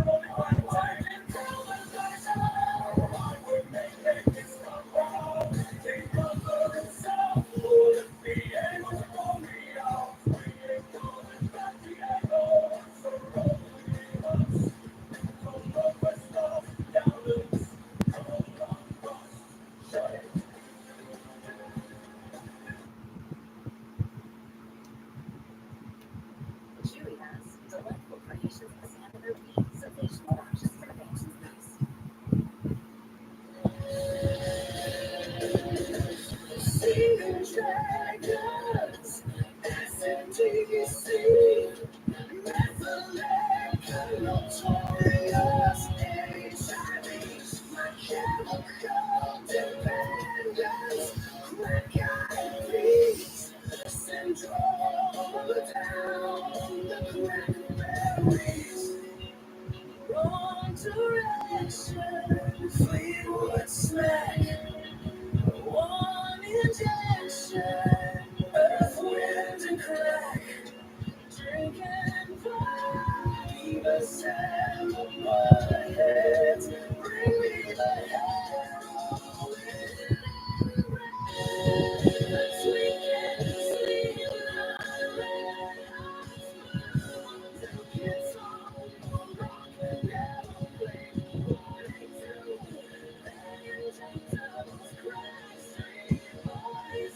notorious HIV, my chemical dependence, crack IVs, syndrome down the crackberries, wrong direction, Fleetwood smack, one injection, earth, wind, and crack. Drinking vodka, sand on my head. Bring me the heroin. Let's weekend sleep night. Kids on rock and never play 42. Injectables, crack, street boys,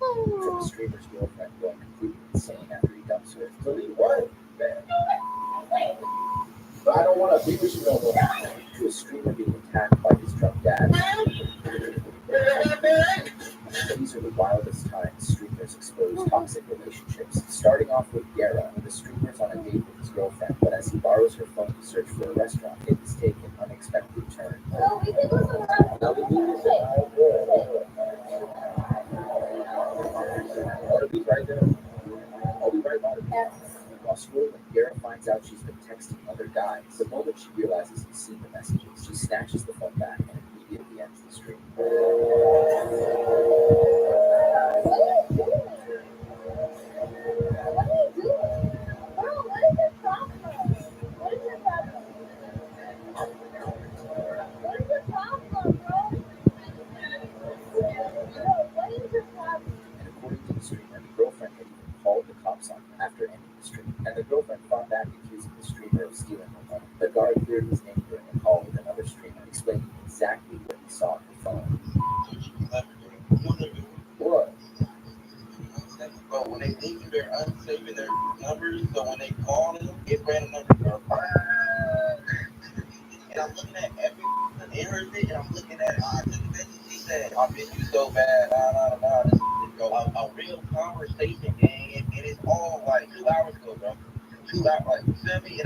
From a streamer's girlfriend going completely insane after he dumps her. Delete what? Man. I don't want to be with you no more. To a streamer being attacked by his drunk dad. These are the wildest times streamers expose toxic relationships. Starting off with Guerra, the streamer's on a date with his girlfriend, but as he borrows her phone to search for a restaurant, things take an unexpected turn. Oh, we can listen to Now the news I'll be right there. I'll be right by her. While scrolling, Guerra finds out she's been texting other guys. The moment she realizes he's seen the messages, she snatches the phone back and immediately ends the stream. And according to the streamer, the girlfriend had even called the cops on him after ending the stream, and the girlfriend fought back accusing the streamer of stealing her money. The guard cleared his name during a call with another streamer, explaining exactly what he saw on her phone. What? But when they leave, they're unsaving their numbers, so when they call them, it's random numbers. And I'm looking at every in her thing, and I'm looking at she said, I miss you so bad, This is a real conversation, gang, and it's all like 2 hours ago, bro. 2 hours, like, you feel me?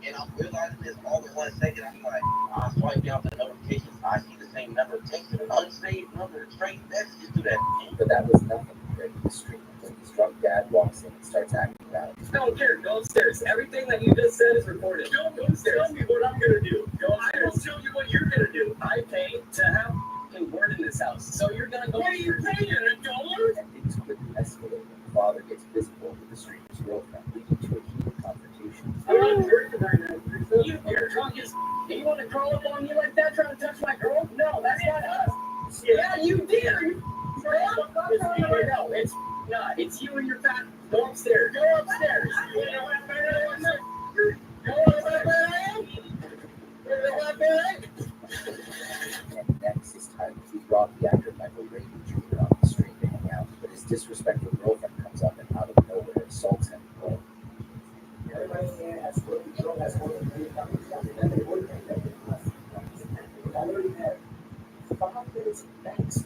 And I'm realizing this all in 1 second. I'm like, I swipe down the notifications, I see the same number, texted an unsaved number, straight messages to that. But that was nothing compared to the streamer. When his drunk dad walks in and starts acting out. I don't care. Go upstairs. Everything that you just said is recorded. Go upstairs. Tell me what I'm gonna do. Go upstairs. I will tell you what you're gonna do. I pay to have a word in this house, so you're gonna go. What are you paying? $1? And things quickly escalate when the father gets physical with the streamer's girlfriend, leading to a heated confrontation. I'm not hurt right now. Your tongue is You want to crawl up on me like that, trying to touch my girl? No, that's not us. Yeah, you did. No, it's not. It's you and your fat. Go upstairs. Go upstairs. Go upstairs. And next is Tyler, who brought the actor Michael Brady Jr. on the street to hang out, but his disrespectful girlfriend comes up and out of nowhere assaults him. Everybody here has to go. That's one of the things that we and they would make that. I already had 5 minutes of thanks.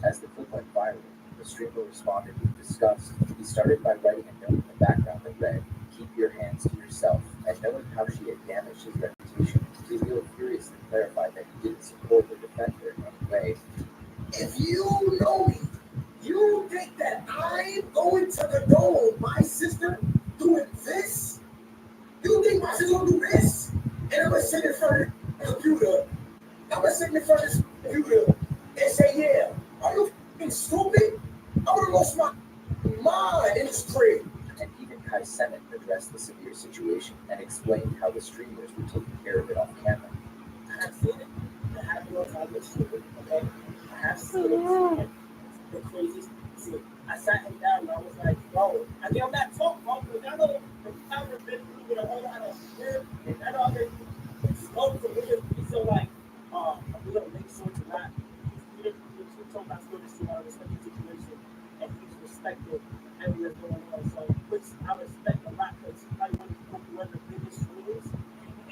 As the clip went viral, the streamer responded with disgust. He started by writing a note in the background that read, "Keep your hands to yourself," and knowing how she had damaged his reputation, Cleo furiously clarified that he didn't support or defend her in any way. If you know me, you think that I'm going to condone my sister doing this? You think my sister gonna do this? And I'm gonna sit in front of the computer. I'm gonna sit in front of this computer and say, yeah, are you f***ing stupid? I would have lost my mind in this crib. And even Kai Sennett addressed the severe situation and explained how the streamers were taking care of it off camera. I have seen it. I have no time to see it. Okay? I have seen it. The craziest. See, I sat him down and I was like, bro, I mean, I'm not talking, bro, because I know the camera been through with a whole lot of work and I know I've been smoke for real. So, like, we're going to make sure to not, we talk about stories to respect the situation and he's respected everything that's going on. So, which I respect a lot because he's probably one of the biggest streamers.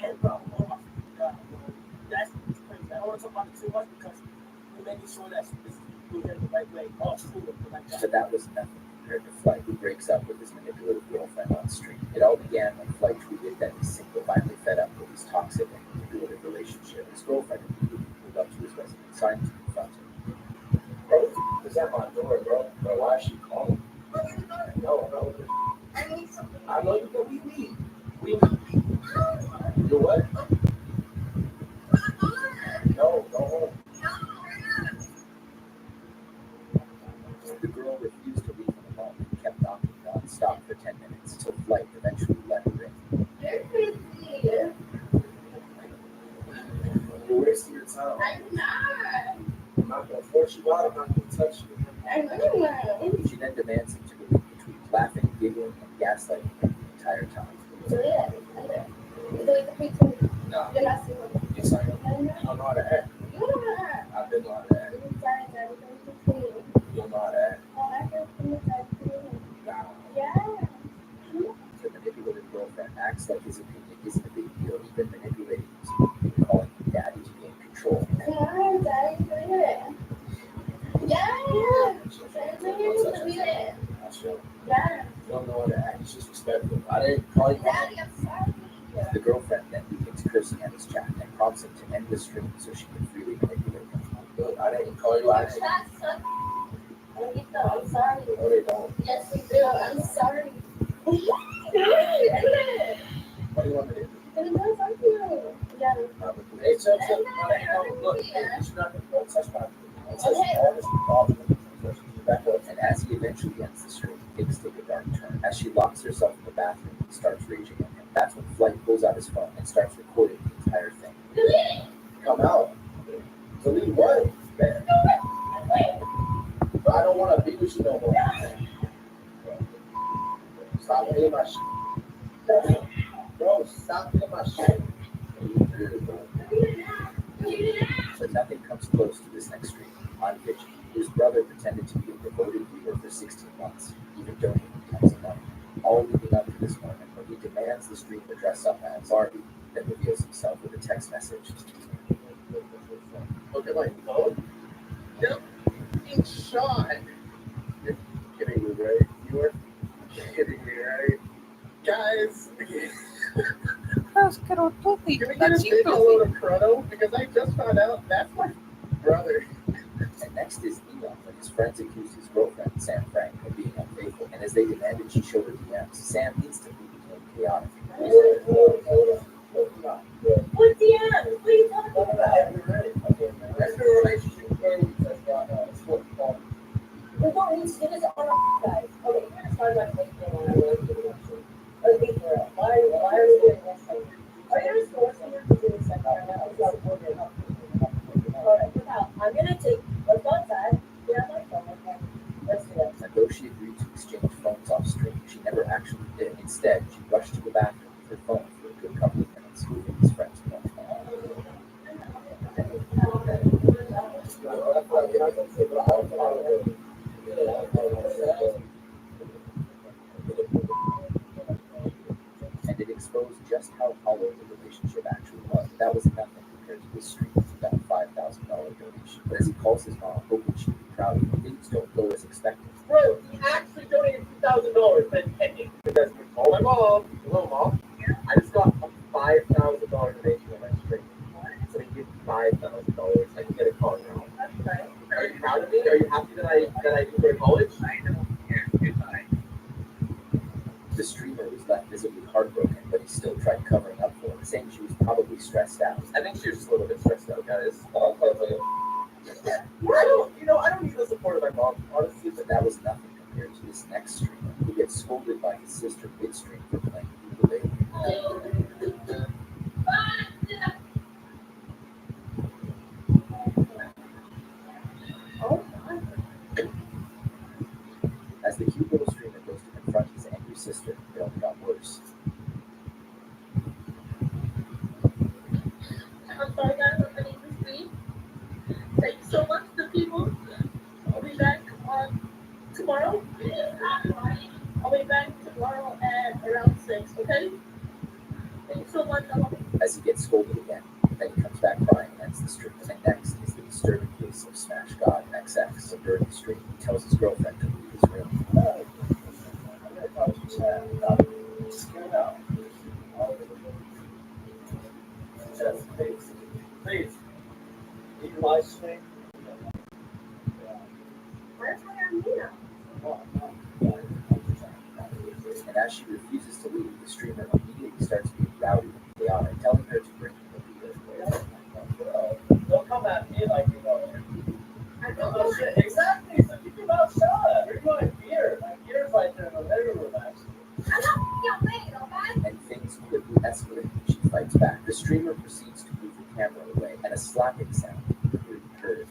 And, bro, oh my God, bro, that's crazy. I don't want to talk about it too much because we're making sure that this is doing it the right way. All school like that. But that was nothing compared to Flight, who breaks up with his manipulative girlfriend on stream. It all began when Flight tweeted that he's single, finally fed up with his toxic and manipulative relationship. His girlfriend immediately pulled up to his residence, signed to confront him. Bro, it's at my door, bro. Bro, why is she calling? No. I know you, but we meet. You what? No, go home. The girl refused to leave him alone and kept knocking non-stop for 10 minutes until Flight eventually let her in. You're wasting your time. I'm not. I'm not going to force you out. I'm not going to touch you. I know. She then demands him to believe the tweet, laughing, giggling, and gaslighting him the entire time. So yeah, do it quickly. No. You're not seeing it. Yes, I know. You don't know how to act. You don't know how. I've been know how to act. You're trying to everything quickly. You don't know how to act. Oh, I can see it. Nah. Yeah. The manipulative girlfriend acts like his opinion isn't a big deal, even manipulating him, calling him daddy to gain control. Come on, Daddy, do it. Yeah. Yeah. You don't know how to act. It's disrespectful. I didn't call you. Daddy, I'm sorry. The girlfriend then begins cursing at his chat and prompts him to end the stream so she can freely manipulate him. Look, I didn't call you. I didn't. I'm sorry. No, they don't. Yes, we do. I'm sorry. What do you want me to do? Yeah. Hey, so, look, you're not going to touch my. And as he eventually ends the stream, things take a dark turn. As she locks herself in the bathroom and starts raging at him, that's when Flight pulls out his phone and starts recording the entire thing. Come out. Delete what? Man. I don't want to be with you no more. Stop hitting my shit. Bro, stop hitting my shit. But nothing comes close to this next stream. On Pitchy, his brother pretended to be a devoted viewer for 16 months, even donating tons of money. All leading up to this moment when he demands the stream to dress up as Barbie, then reveals himself with a text message. Look at my phone. Yep. Being shot. You're kidding me, right? You are kidding me, right? Guys. Can we get a big load of Chrono? Because I just found out that's my brother. And next is Neon, when his friends accused his girlfriend, Sam Frank, of being unfaithful, and as they demanded she show her DMs, Sam instantly became chaotic. What's the end? What are you talking about? That's the relationship where we just got sport ball. We don't need to do this on our guys. Okay, you're gonna start about making one I really do. Let's be real. Why are we doing this? Are you forcing her to do this? Like, I'm gonna let's go outside. Get on my phone, okay? Let's do it. And though she agreed to exchange phones off stream, she never actually did. Instead, she rushed to the bathroom with her phone for a good couple of minutes, moving his friend's phone. And it exposed just how hollow the relationship actually was. That was nothing compared to this stream of about $5,000 donation. But as he calls his mom, hoping she'd be proud of him, things don't go as expected. Bro, he actually donated $2,000, but pending. You guys can call my mom. Hello, Mom. I just got a $5,000 donation on my stream. So he gave me $5,000. I can get a car now. Are you proud of me? Are you happy that I can go to college? I know. Yeah, goodbye. The streamer was left visibly heartbroken, but he still tried covering up for her, saying she was probably stressed out. I think she was just a little bit stressed out, guys. I don't need the support of my mom, honestly. But that was nothing compared to this next streamer, who gets scolded by his sister midstream for playing ukulele. As the cute little streamer goes to confront his angry sister, it only got worse. I'm sorry guys, I'm running this week. Thank you so much to people. I'll be back on tomorrow. I'll be back tomorrow at around 6, okay? Thank you so much. As he gets scolded again, then he comes back crying and ends the stream. And next is the disturbing case of Smash God XX. So during the stream, he tells his girlfriend to leave his room. Please. You live stream? Where's my Armina? And as she refuses to leave, the streamer immediately starts being rowdy and chaotic, telling her to bring him a beer. Don't come at me like you know. I don't know shit. Exactly. So keep your mouth shut. Bring my beer. My beer's right there in the living room, actually. And things quickly escalate when she fights back. The streamer proceeds to move the camera away, and a slapping sound can be heard.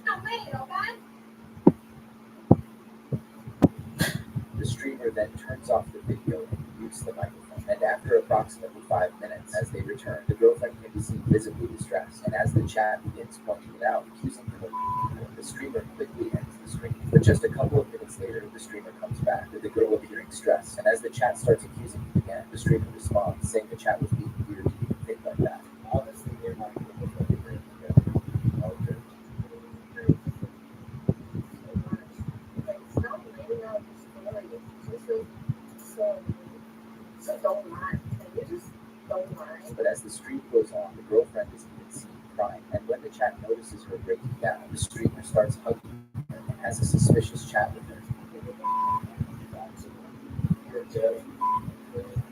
The streamer then turns off the video and mutes the microphone. And after approximately 5 minutes, as they return, the girlfriend can be seen visibly distressed. And as the chat begins pointing it out, accusing him of the streamer quickly ends the stream. But just a couple of minutes later, the streamer comes back, with the girl appearing stressed. And as the chat starts accusing him again, the streamer responds, saying the chat was being weird to even think like that. Obviously, you're not going to look like Stop laying out this story. This is so don't lie. You just don't lie. But as the stream goes on, the girlfriend is even seen crying. And when the chat notices her breaking down, the streamer starts hugging her and has a suspicious chat with her. you're just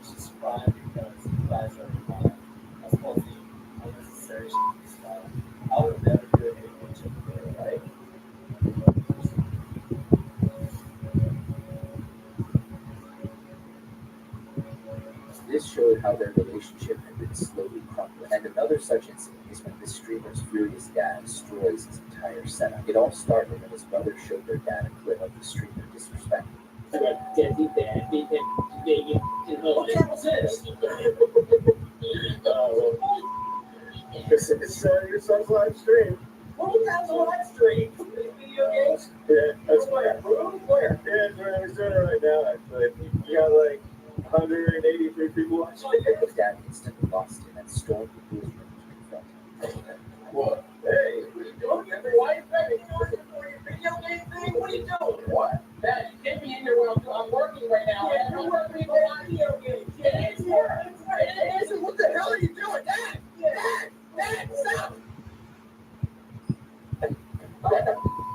she's crying because you guys are crying. That's mostly unnecessary shit. She's crying. I would never do it anyway, to her, right? This showed how their relationship had been slowly crumbling. And another such incident is when this streamer's furious dad destroys his entire setup. It all started when his brother showed their dad a clip of the streamer disrespecting. What channel is this? It's your son's live stream. Who has a live stream? Video games? Yeah, that's where. Where? Yeah, that's where I'm doing it right now, actually. You got like 183 people watching. His dad instantly lost him and stormed into his room to confront him. What? Hey, what are you doing? Why are you begging for your video game thing? What are you doing? What? Dad, get me in here when I'm working right now. Yeah, you're working on video games. It is work. It isn't. What the hell are you doing? Dad! Dad, stop!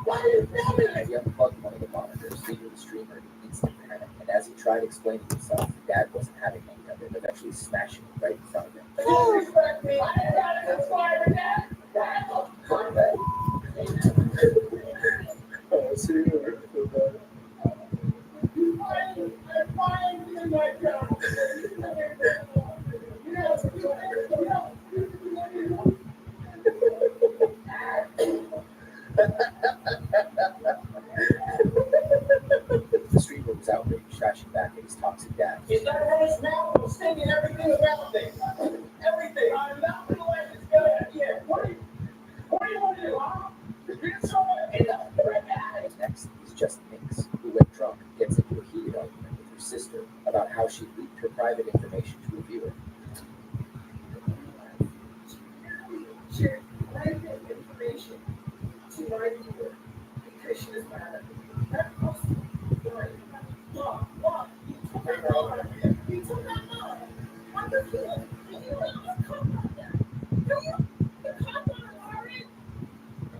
Why are you filming And he unplugged one of the monitors, leaving the streamer in instant panic. And as he tried explaining himself, the dad wasn't having any of it, eventually smashing it right in front of him. Disrespect me. That's fire, Dad. Oh, see, I'm fine in my job. The streamer was outraged, flashing back at his toxic dad. Is that how it's now? I'm singing everything about things. Everything. I'm not the way it's good. Yeah. What do you want to do, huh? Get someone in the Next is just Minx, who, when drunk, gets into a heated argument with her sister about how she leaked her private information to a viewer. Share private information to my viewer because she was mad at me. That was right. Mom, you took that mom. You took that mom. What the fuck? You don't cop on that. Do you? The cop on Lauren?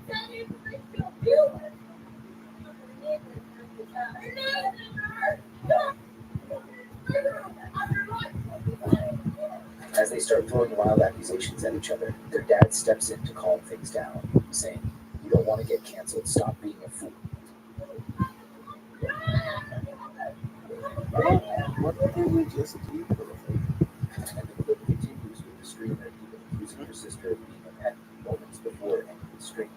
That information of you? As they start throwing wild accusations at each other, their dad steps in to calm things down, saying, "You don't want to get canceled, stop being a fool." What did we just do? And the clip continues with the streamer even accusing her sister of being a pet moments before ending the stream.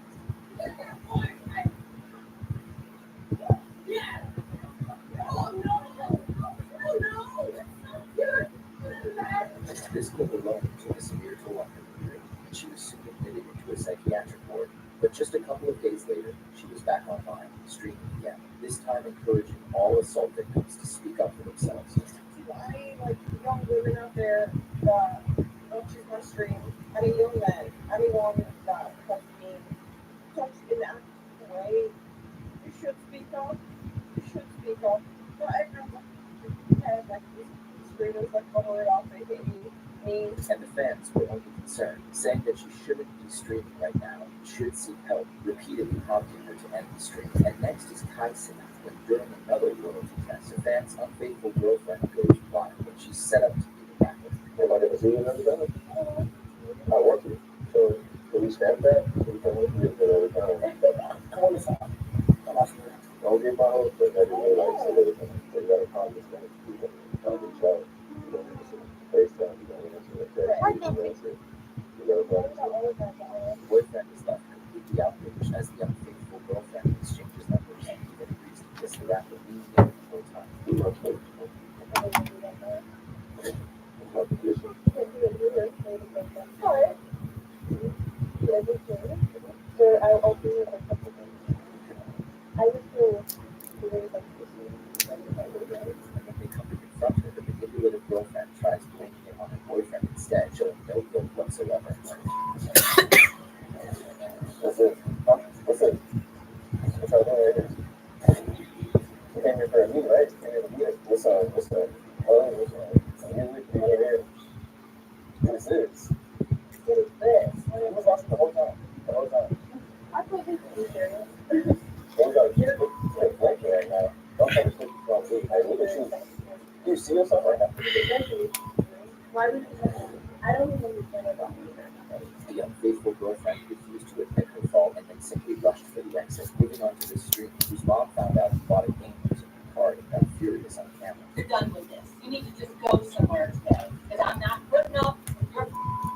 This clip alone took a severe toll on her career, and she was soon admitted into a psychiatric ward. But just a couple of days later, she was back online, streaming again, this time encouraging all assault victims to speak up for themselves. Why, young women out there that don't choose my stream, any young men, anyone that has been touched in that way, you should speak up. You should speak up. Not everyone has these streamers cover it up, they hate me. And the fans were only concerned, saying that she shouldn't be streaming right now and should seek help, repeatedly prompting her to end the stream. And next is Tyson, when during another loyalty test, a fan's unfaithful girlfriend goes wild when she's set up to be the backup. Am I going to see you another time? I want to. So, can we stamp that? We can look at it every time. Come on, this time. Don't get my hopes up. I didn't realize so everything. They got a promise that you can reach out. You don't answer FaceTime. You don't answer the text. You don't answer. You got a promise. The boyfriend is left completely outraged as the unfaithful girlfriend exchanges numbers and even agrees to kiss the rapper leaning in the whole time. You must wait. Competition. And when they come to confront her, the manipulative girlfriend tries blaming it on her boyfriend instead, showing no guilt whatsoever. That's it. What's it? What's our doing right here? You came here for a meeting, right? You came here to meet us. What's up? What's up? Oh, what's up? Music, you came here. What is this? What is this? You was watching the whole time. The whole time. I thought this was serious. Well, you got a blanket right now. Don't try to take it from me. Hey, look at you. Do you see yourself right now? Why would you? I don't even understand about The unfaithful girlfriend refused to admit her fault and then simply rushed for the exit, moving on to the stream, whose mom found out and bought a game using her card and got furious on camera. You're done with this. You need to just go somewhere today. Because I'm not putting up with your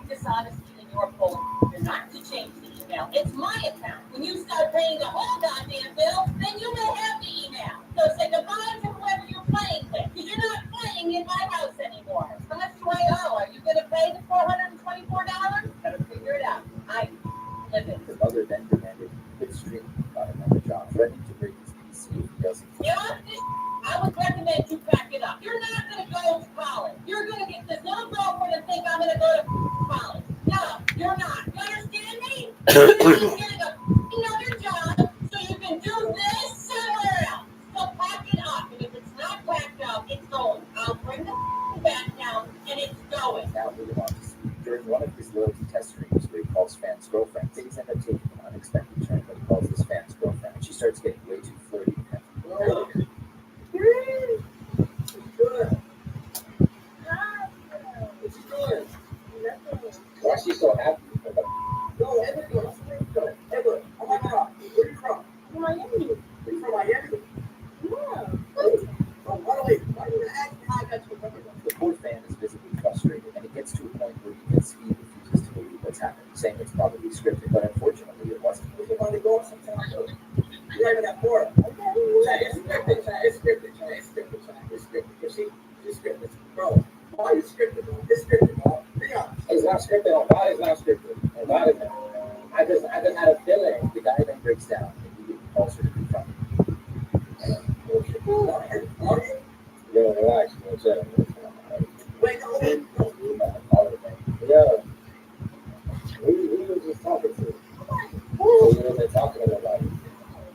dishonesty and your bull. You're not to change the email. It's my account. When you start paying the whole goddamn bill, then you may have the email. So say goodbye to whoever you're playing with. Because you're not playing in my house anymore. How much do I owe? Are you going to pay the $424? Better figure it out. I live it. The mother then demanded he quit streaming and got another job, threatening to break his PC if he doesn't. You know what? I would recommend you pack it up. You're not going to go to college. You're going to get this little girlfriend and think I'm going to go to college. No, you're not. You understand me? You're getting another job so you can do this somewhere else. So pack it up. And if it's not packed up, it's going. I'll bring the back down and it's going. Now moving on to Steve. During one of his loyalty test streams where he calls fans girlfriend, things end up taking an unexpected turn when he calls his fans girlfriend, and she starts getting way too flirty with him. Why is she so happy? Go, Edward. Go, Edward. Oh my God. Where are you from? Miami. You from Miami? Yeah. Oh, by the way, why do you ask me how I got to remember that? The poor fan is visibly frustrated, and it gets to a point where even Steve refuses to believe what's happened, saying it's probably scripted, but unfortunately it wasn't. Was it on the go sometime. You write that for her. It's scripted, child. It's scripted, child. It's scripted, child. It's scripted. You see? It's scripted. Bro, why are you scripted, bro? It's scripted, bro. Be honest. It's not scripted. Oh, God, it's not scripted. Oh, God, it's not. I just had a feeling. The guy then breaks down and he gets closer to confront him. Yo, relax, man. Chill. Wait, no, wait. Yo, who was just talking to? Who was they talking about?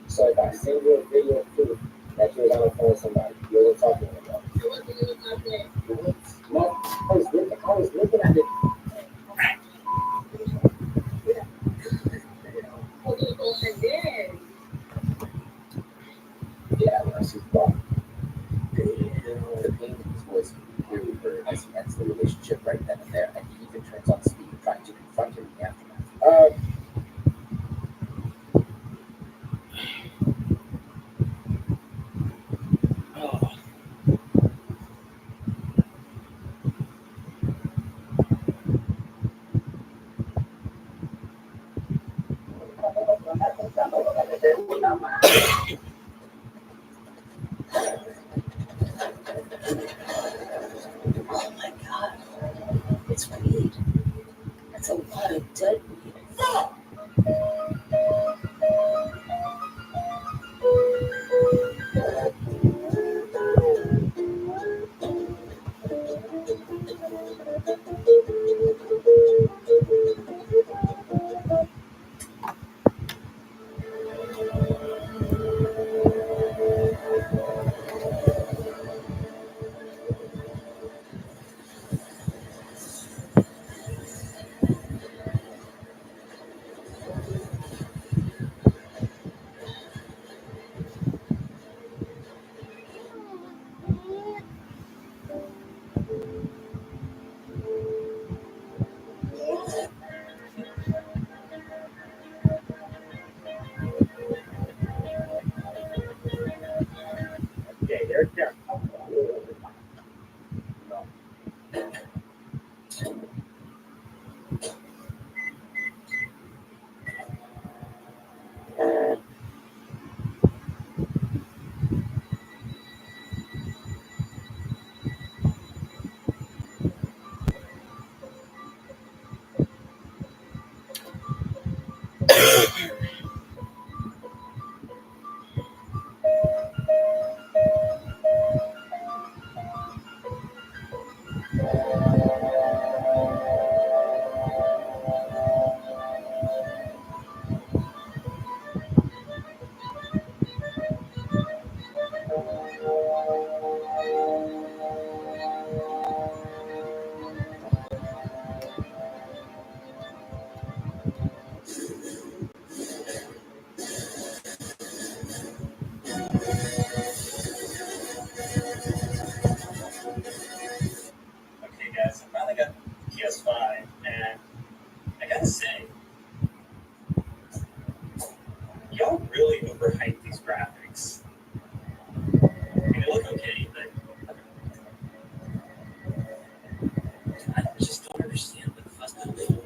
So if I send you a video of proof that you was on the phone with somebody, you wasn't talking about. No, I was looking at it. Yeah, when I see Bob. The pain in his voice can be clearly heard as he ends the relationship right then and there, and he even turns on speed, trying to confront him in the aftermath. Oh my God, it's weed. That's a lot of dead weed. Okay, there's there. Okay, guys, I finally got the PS5, and I gotta say, y'all really overhyped these graphics. I mean, they look okay, but I just don't understand what the fuss is.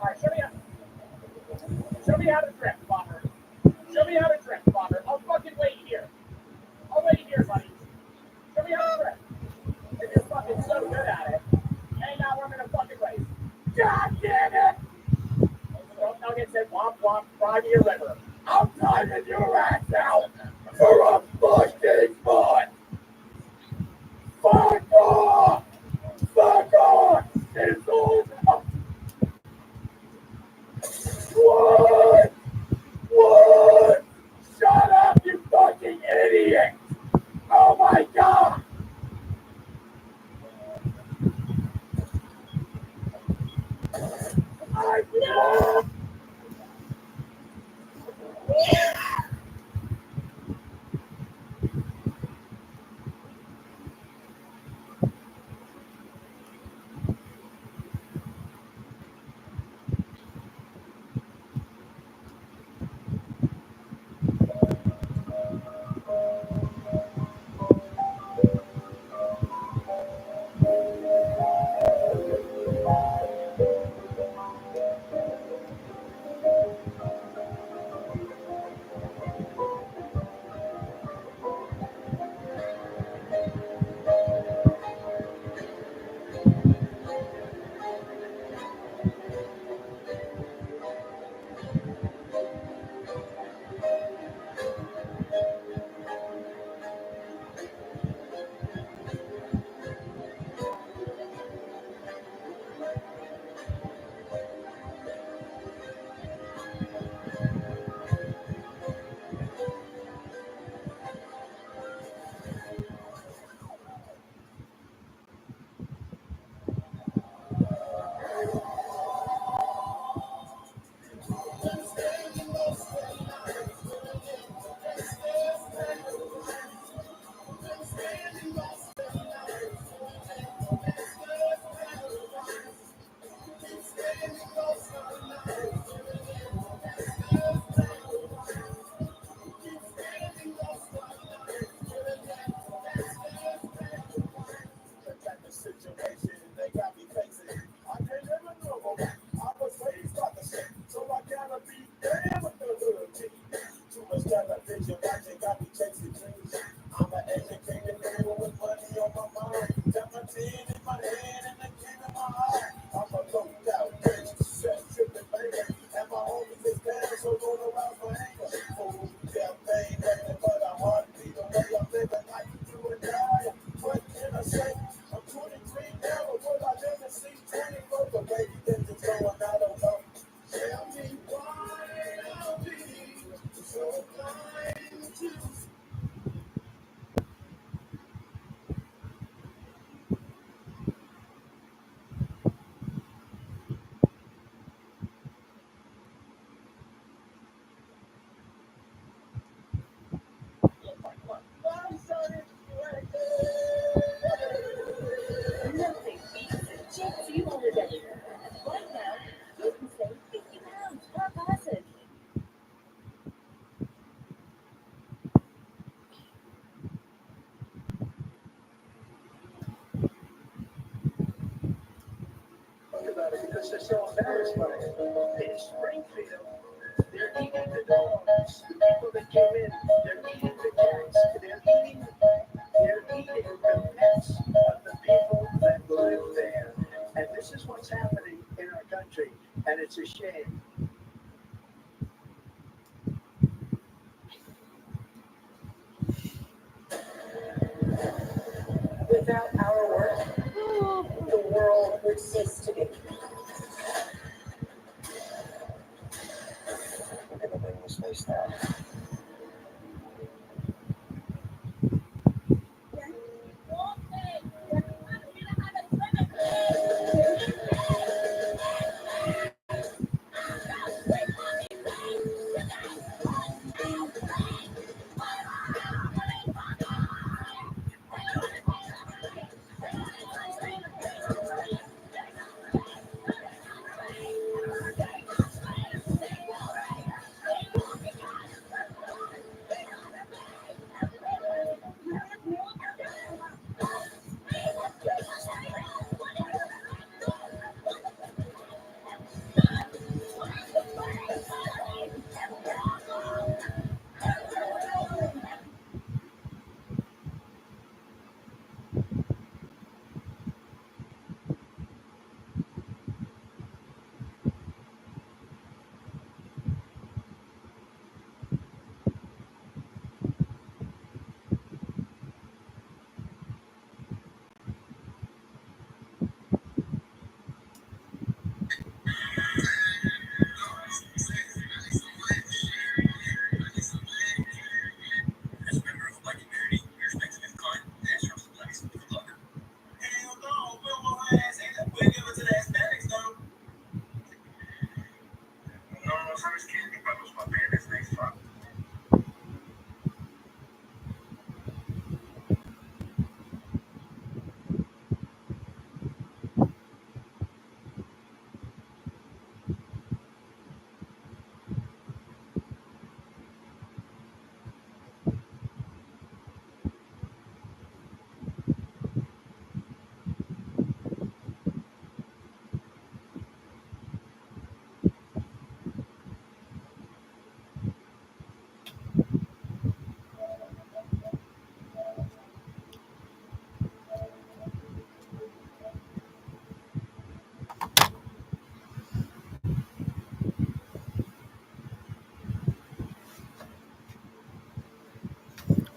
Alright, show me how to drift, Bomber. Show me how to drift, Bomber. I'll fucking wait here. I'll wait here, buddy. Show me how to drift. If you're fucking so good at it, hang out, we're gonna fucking race. God damn it! Well, Nugget said, womp womp, fry me a river. I'm driving your ass out for a fucking month! Fuck off! Fuck off! It's over! What? What? Shut up, you fucking idiot! Oh my god! I know! Nothing beats a jet fuel adventure. Right now, you can save 50 pounds per person. Talk about it because they're so embarrassed by it. In Springfield, they're eating the dogs. The people that came in, they're eating the cats. They're eating the pets of the people that live there. And this is what's happening in our country, and it's a shame. Without our work, the world would cease to be. We're gonna bring the space now.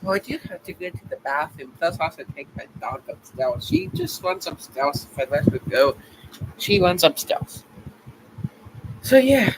Well, I do have to go to the bathroom. Plus, also take my dog upstairs. She just runs upstairs. If I let her go, she runs upstairs. So yeah.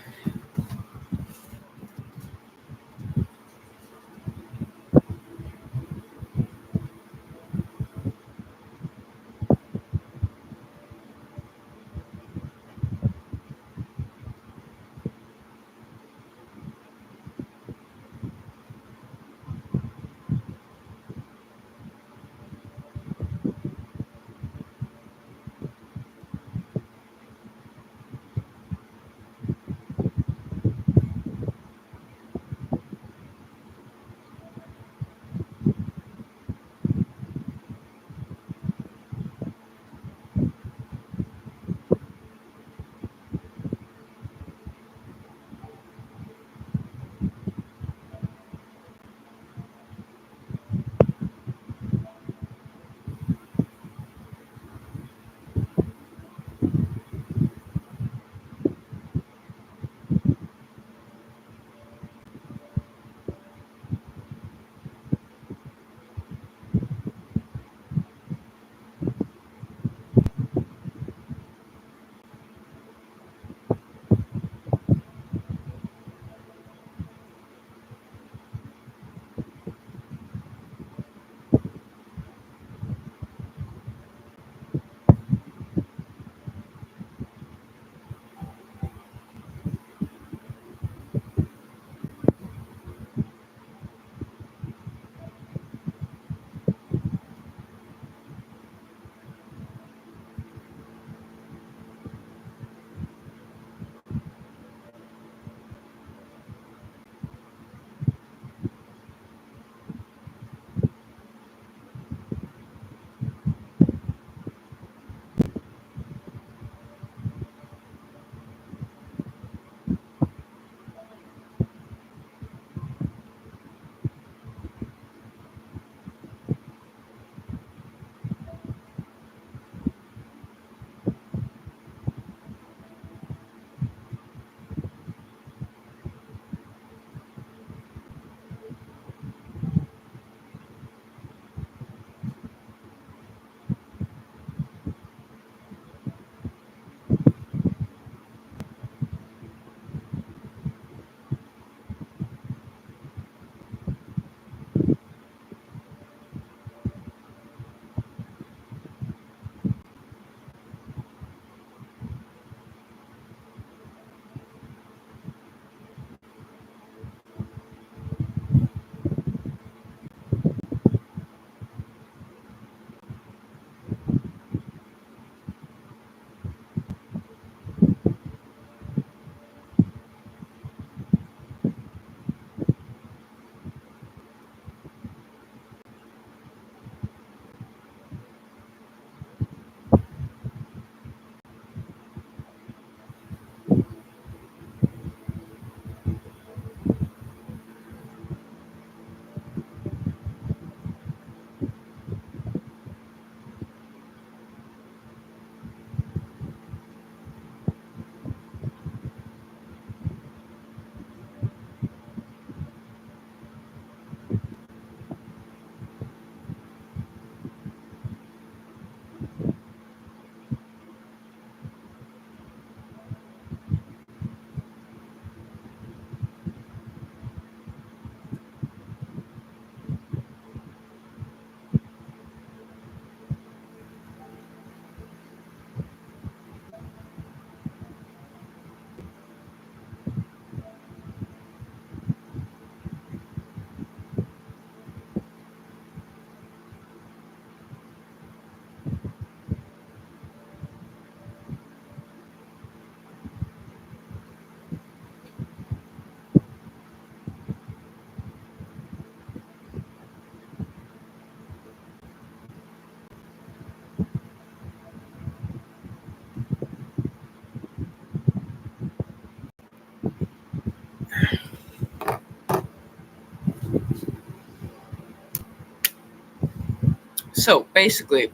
So basically,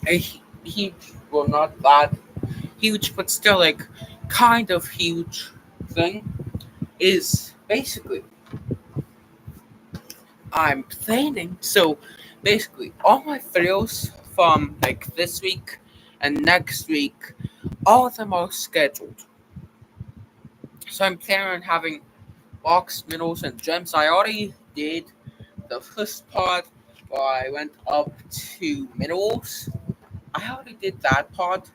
a huge, well, not that huge, but still like kind of huge thing is basically I'm planning. So basically, all my videos from like this week and next week, all of them are scheduled. So I'm planning on having box, middles, and gems. I already did the first part where I went up to middles. I already did that part,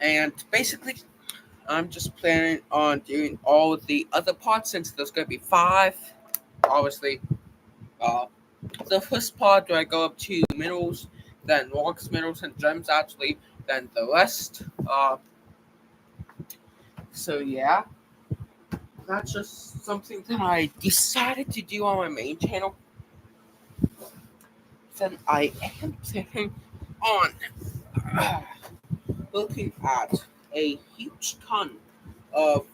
and basically, I'm just planning on doing all the other parts since there's gonna be five. Obviously, uh, the first part where I go up to middles, then rocks, middles, and gems actually, then the rest. So yeah, that's just something that I decided to do on my main channel. Then I am planning on looking at a huge ton of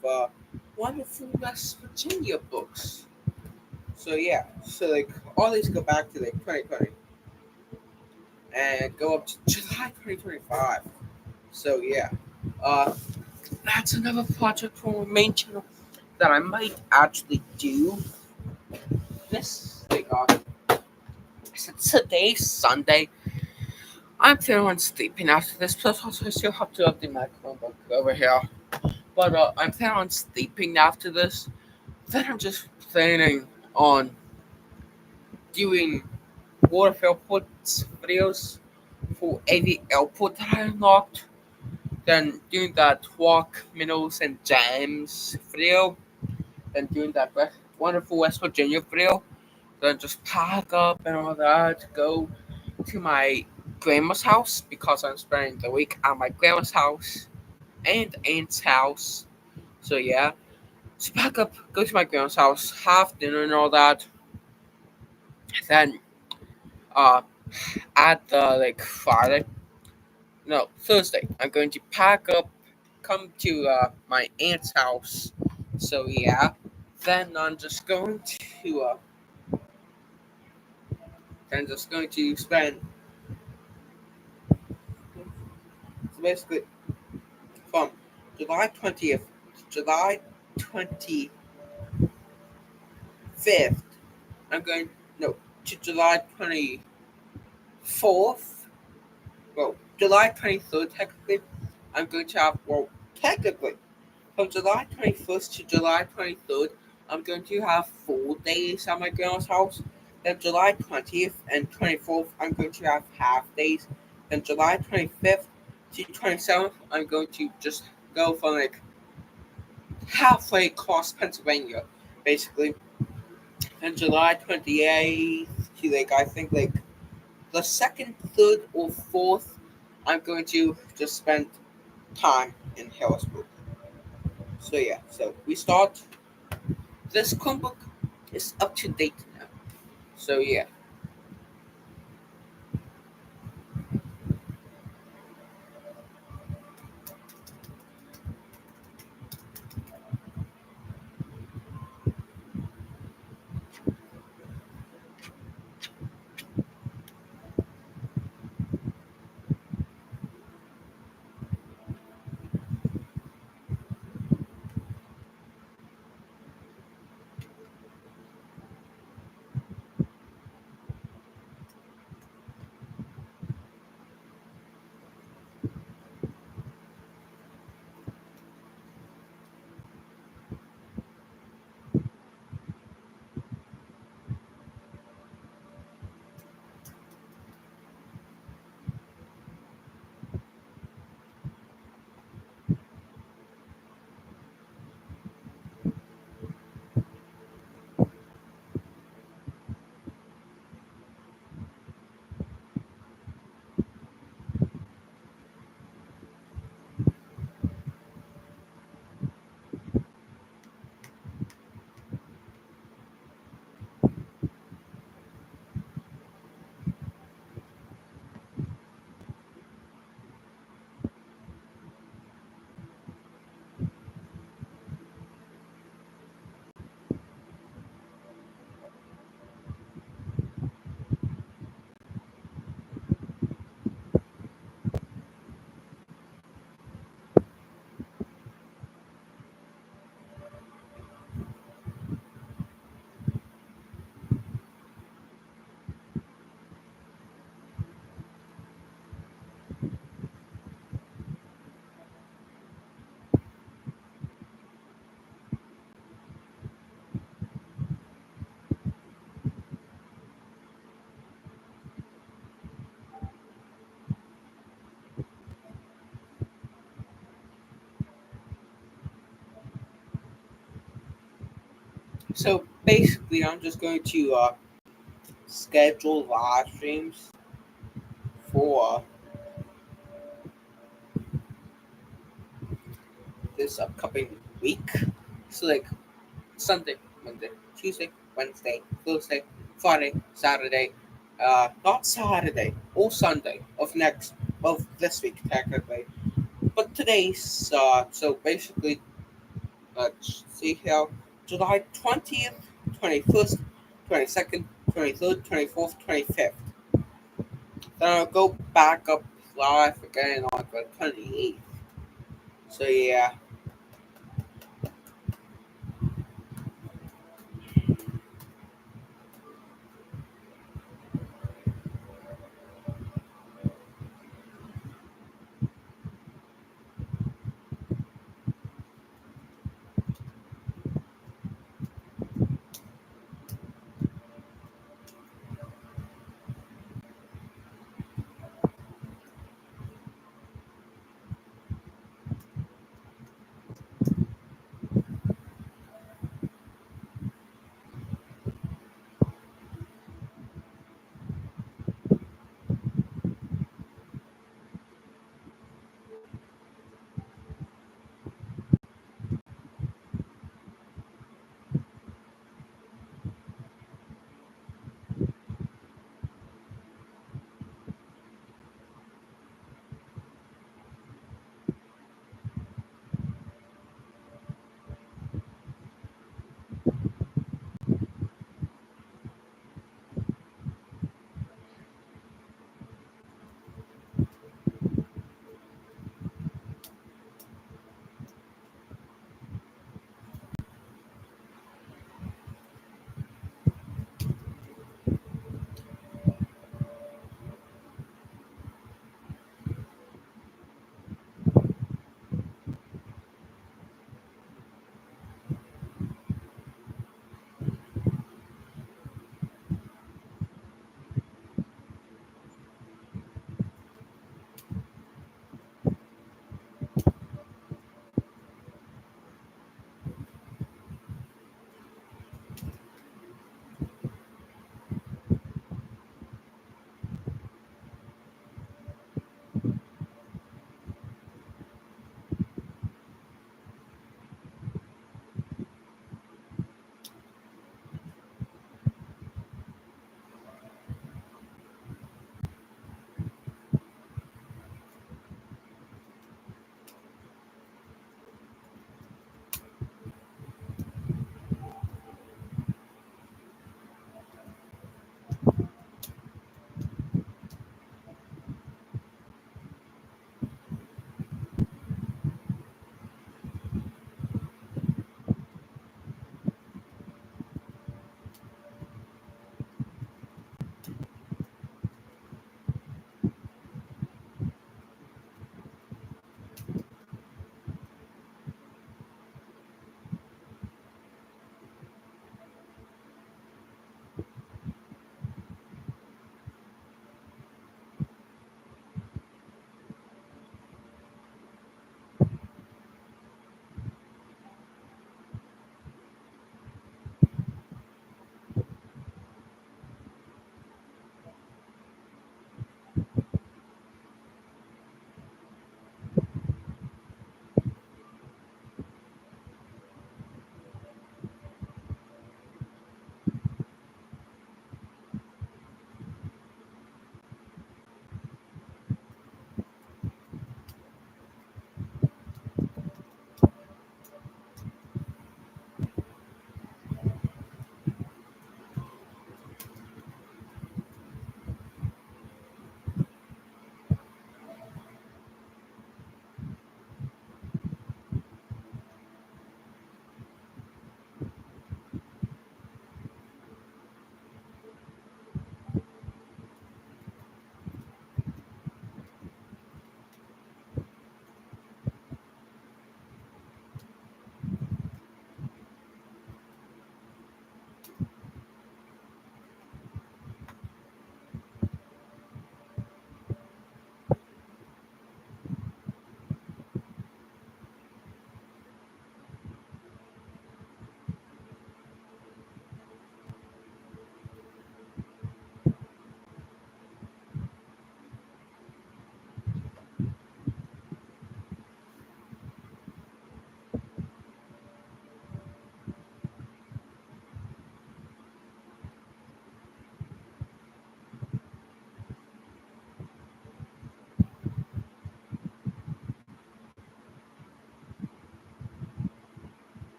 wonderful West Virginia books. So yeah, so like all these go back to like 2020 and go up to July 2025. So yeah, uh, that's another project for my main channel that I might actually do this. Like, since today's Sunday, I'm planning on sleeping after this. Plus, also I still have to update my Chromebook over here. But I'm planning on sleeping after this. Then I'm just planning on doing water outputs videos for every output that I unlocked. Then doing that walk, minnows, and jams video. Then doing that wonderful West Virginia video. Then just pack up and all that. Go to my grandma's house because I'm spending the week at my grandma's house and aunt's house. So yeah. So pack up, go to my grandma's house, have dinner and all that. Then uh at the like Friday, no, Thursday, I'm going to pack up, come to my aunt's house. So yeah. Then I'm just going to spend, so basically from July 20th to July 25th. I'm going, no, to July 24th. Well, July 23rd, technically. I'm going to have, well, technically, from July 21st to July 23rd, I'm going to have 4 days at my grandma's house. Then July 20th and 24th, I'm going to have half days. Then July 25th to 27th, I'm going to just go from like halfway across Pennsylvania, basically. And July 28th to like, I think like the second, third, or fourth, I'm going to just spend time in Harrisburg. So yeah, so we start. This Chromebook is up to date now. So yeah. So basically, I'm just going to schedule live streams for this upcoming week. So like Sunday, Monday, Tuesday, Wednesday, Thursday, Friday, Saturday, not Saturday or Sunday of this week technically, but today's so basically let's see here, July 20th, 21st, 22nd, 23rd, 24th, 25th. Then I'll go back up live again on the 28th. So yeah.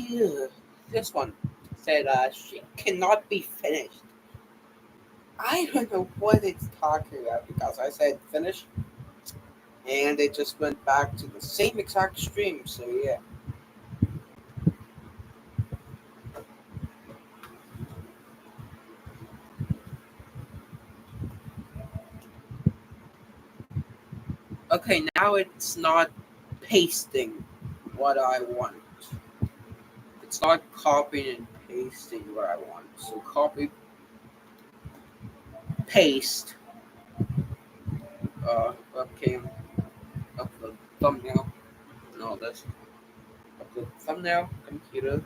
Ew, this one said she cannot be finished. I don't know what it's talking about because I said finish and it just went back to the same exact stream. So yeah. Okay, now it's not pasting what I want. It's not copying and pasting what I want. So copy, paste. Okay, upload thumbnail and all this. Upload thumbnail, computer.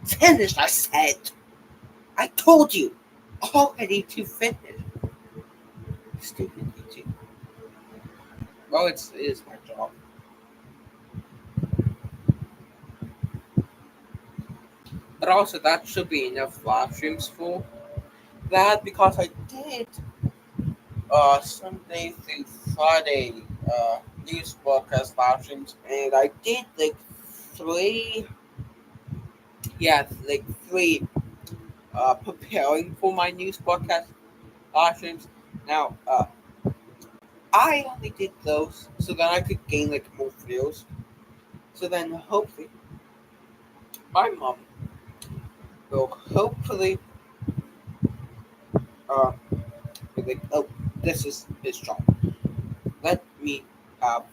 Finish, I said. I told you already to finish. Stupid YouTube. Well, it is my job. But also, that should be enough live streams for that because I did Sunday through Friday news broadcast live streams, and I did like three, yeah, like three preparing for my news broadcast live streams. Now, I only did those so that I could gain like more views. So then, hopefully, my mom will hopefully uh be like, oh, this is his job. Let me have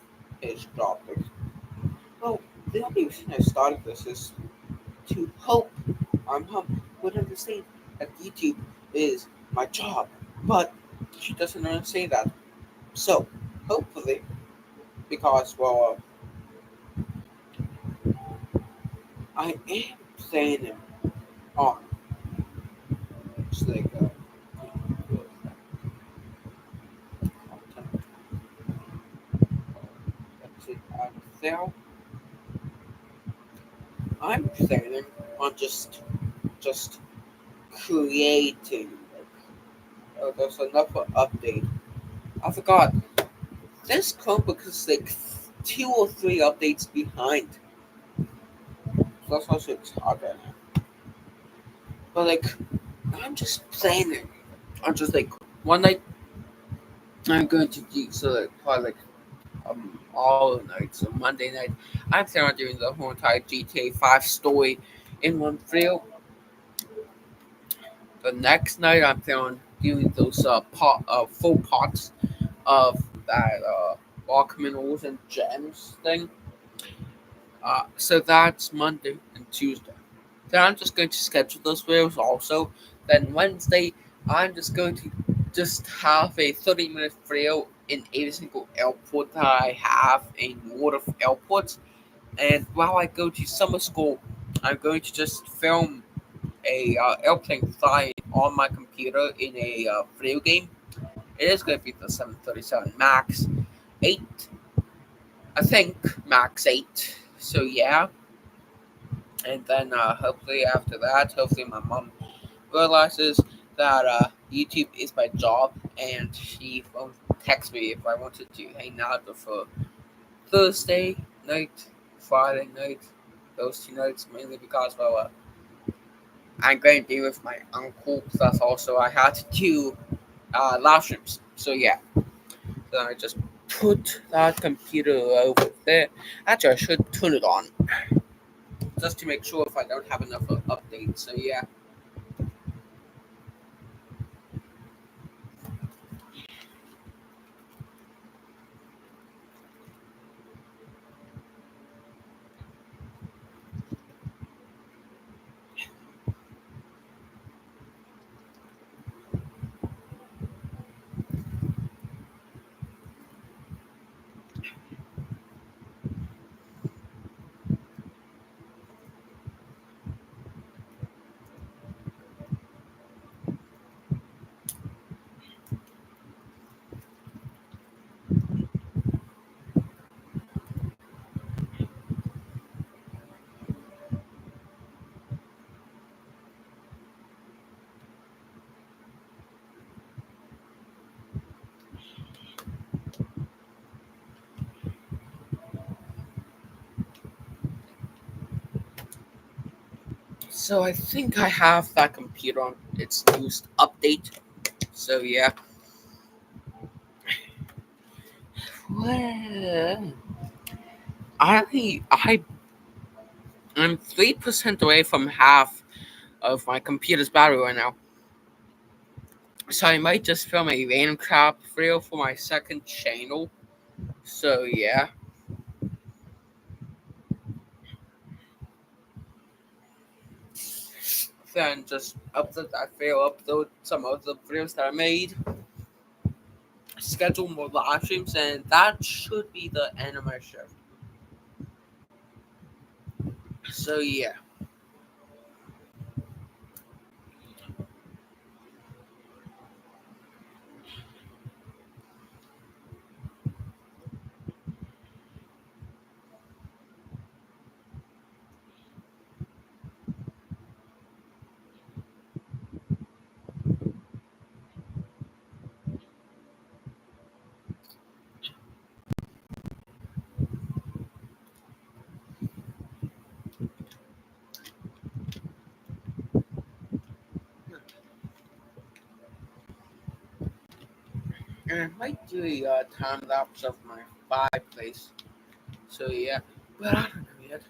his job. Like, well, the only reason I started this is to hope my mom would understand that YouTube is my job, but she doesn't understand that. So, hopefully, because, well, I am planning on, it's like, content, exit out of there. I'm planning on just creating. Oh, there's another update. I forgot. This Chromebook is like 2 or 3 updates behind. So that's also it's hard right now. But like, I'm just planning. I'm just like one night I'm going to do so like probably like all night. So Monday night I'm planning on doing the whole entire GTA 5 story in one video. The next night I'm planning on doing those full pots of that rock minerals and gems thing. So that's Monday and Tuesday. Then I'm just going to schedule those videos also. Then Wednesday, I'm just going to just have a 30-minute video in every single airport that I have in World of Airports. And while I go to summer school, I'm going to just film a airplane flying on my computer in a video game. It is going to be the 737 Max 8, I think, Max 8. So yeah, and then hopefully after that, hopefully my mom realizes that YouTube is my job, and she won't text me if I wanted to hang out with her Thursday night, Friday night, those 2 nights, mainly because, well, I'm going to be with my uncle, plus also I had to do live streams. So yeah, then I just put that computer over there. Actually, I should turn it on, just to make sure if I don't have enough updates. So yeah. So I think I have that computer on its newest update. So yeah. Well, I I'm 3% away from half of my computer's battery right now. So I might just film a random crap video for my second channel. So yeah. Then just upload some of the videos that I made. Schedule more live streams, and that should be the end of my show. So yeah. And I might do a time lapse of my fireplace. So yeah, but I don't know yet.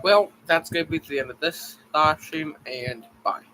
Well, that's going to be the end of this live stream, and bye.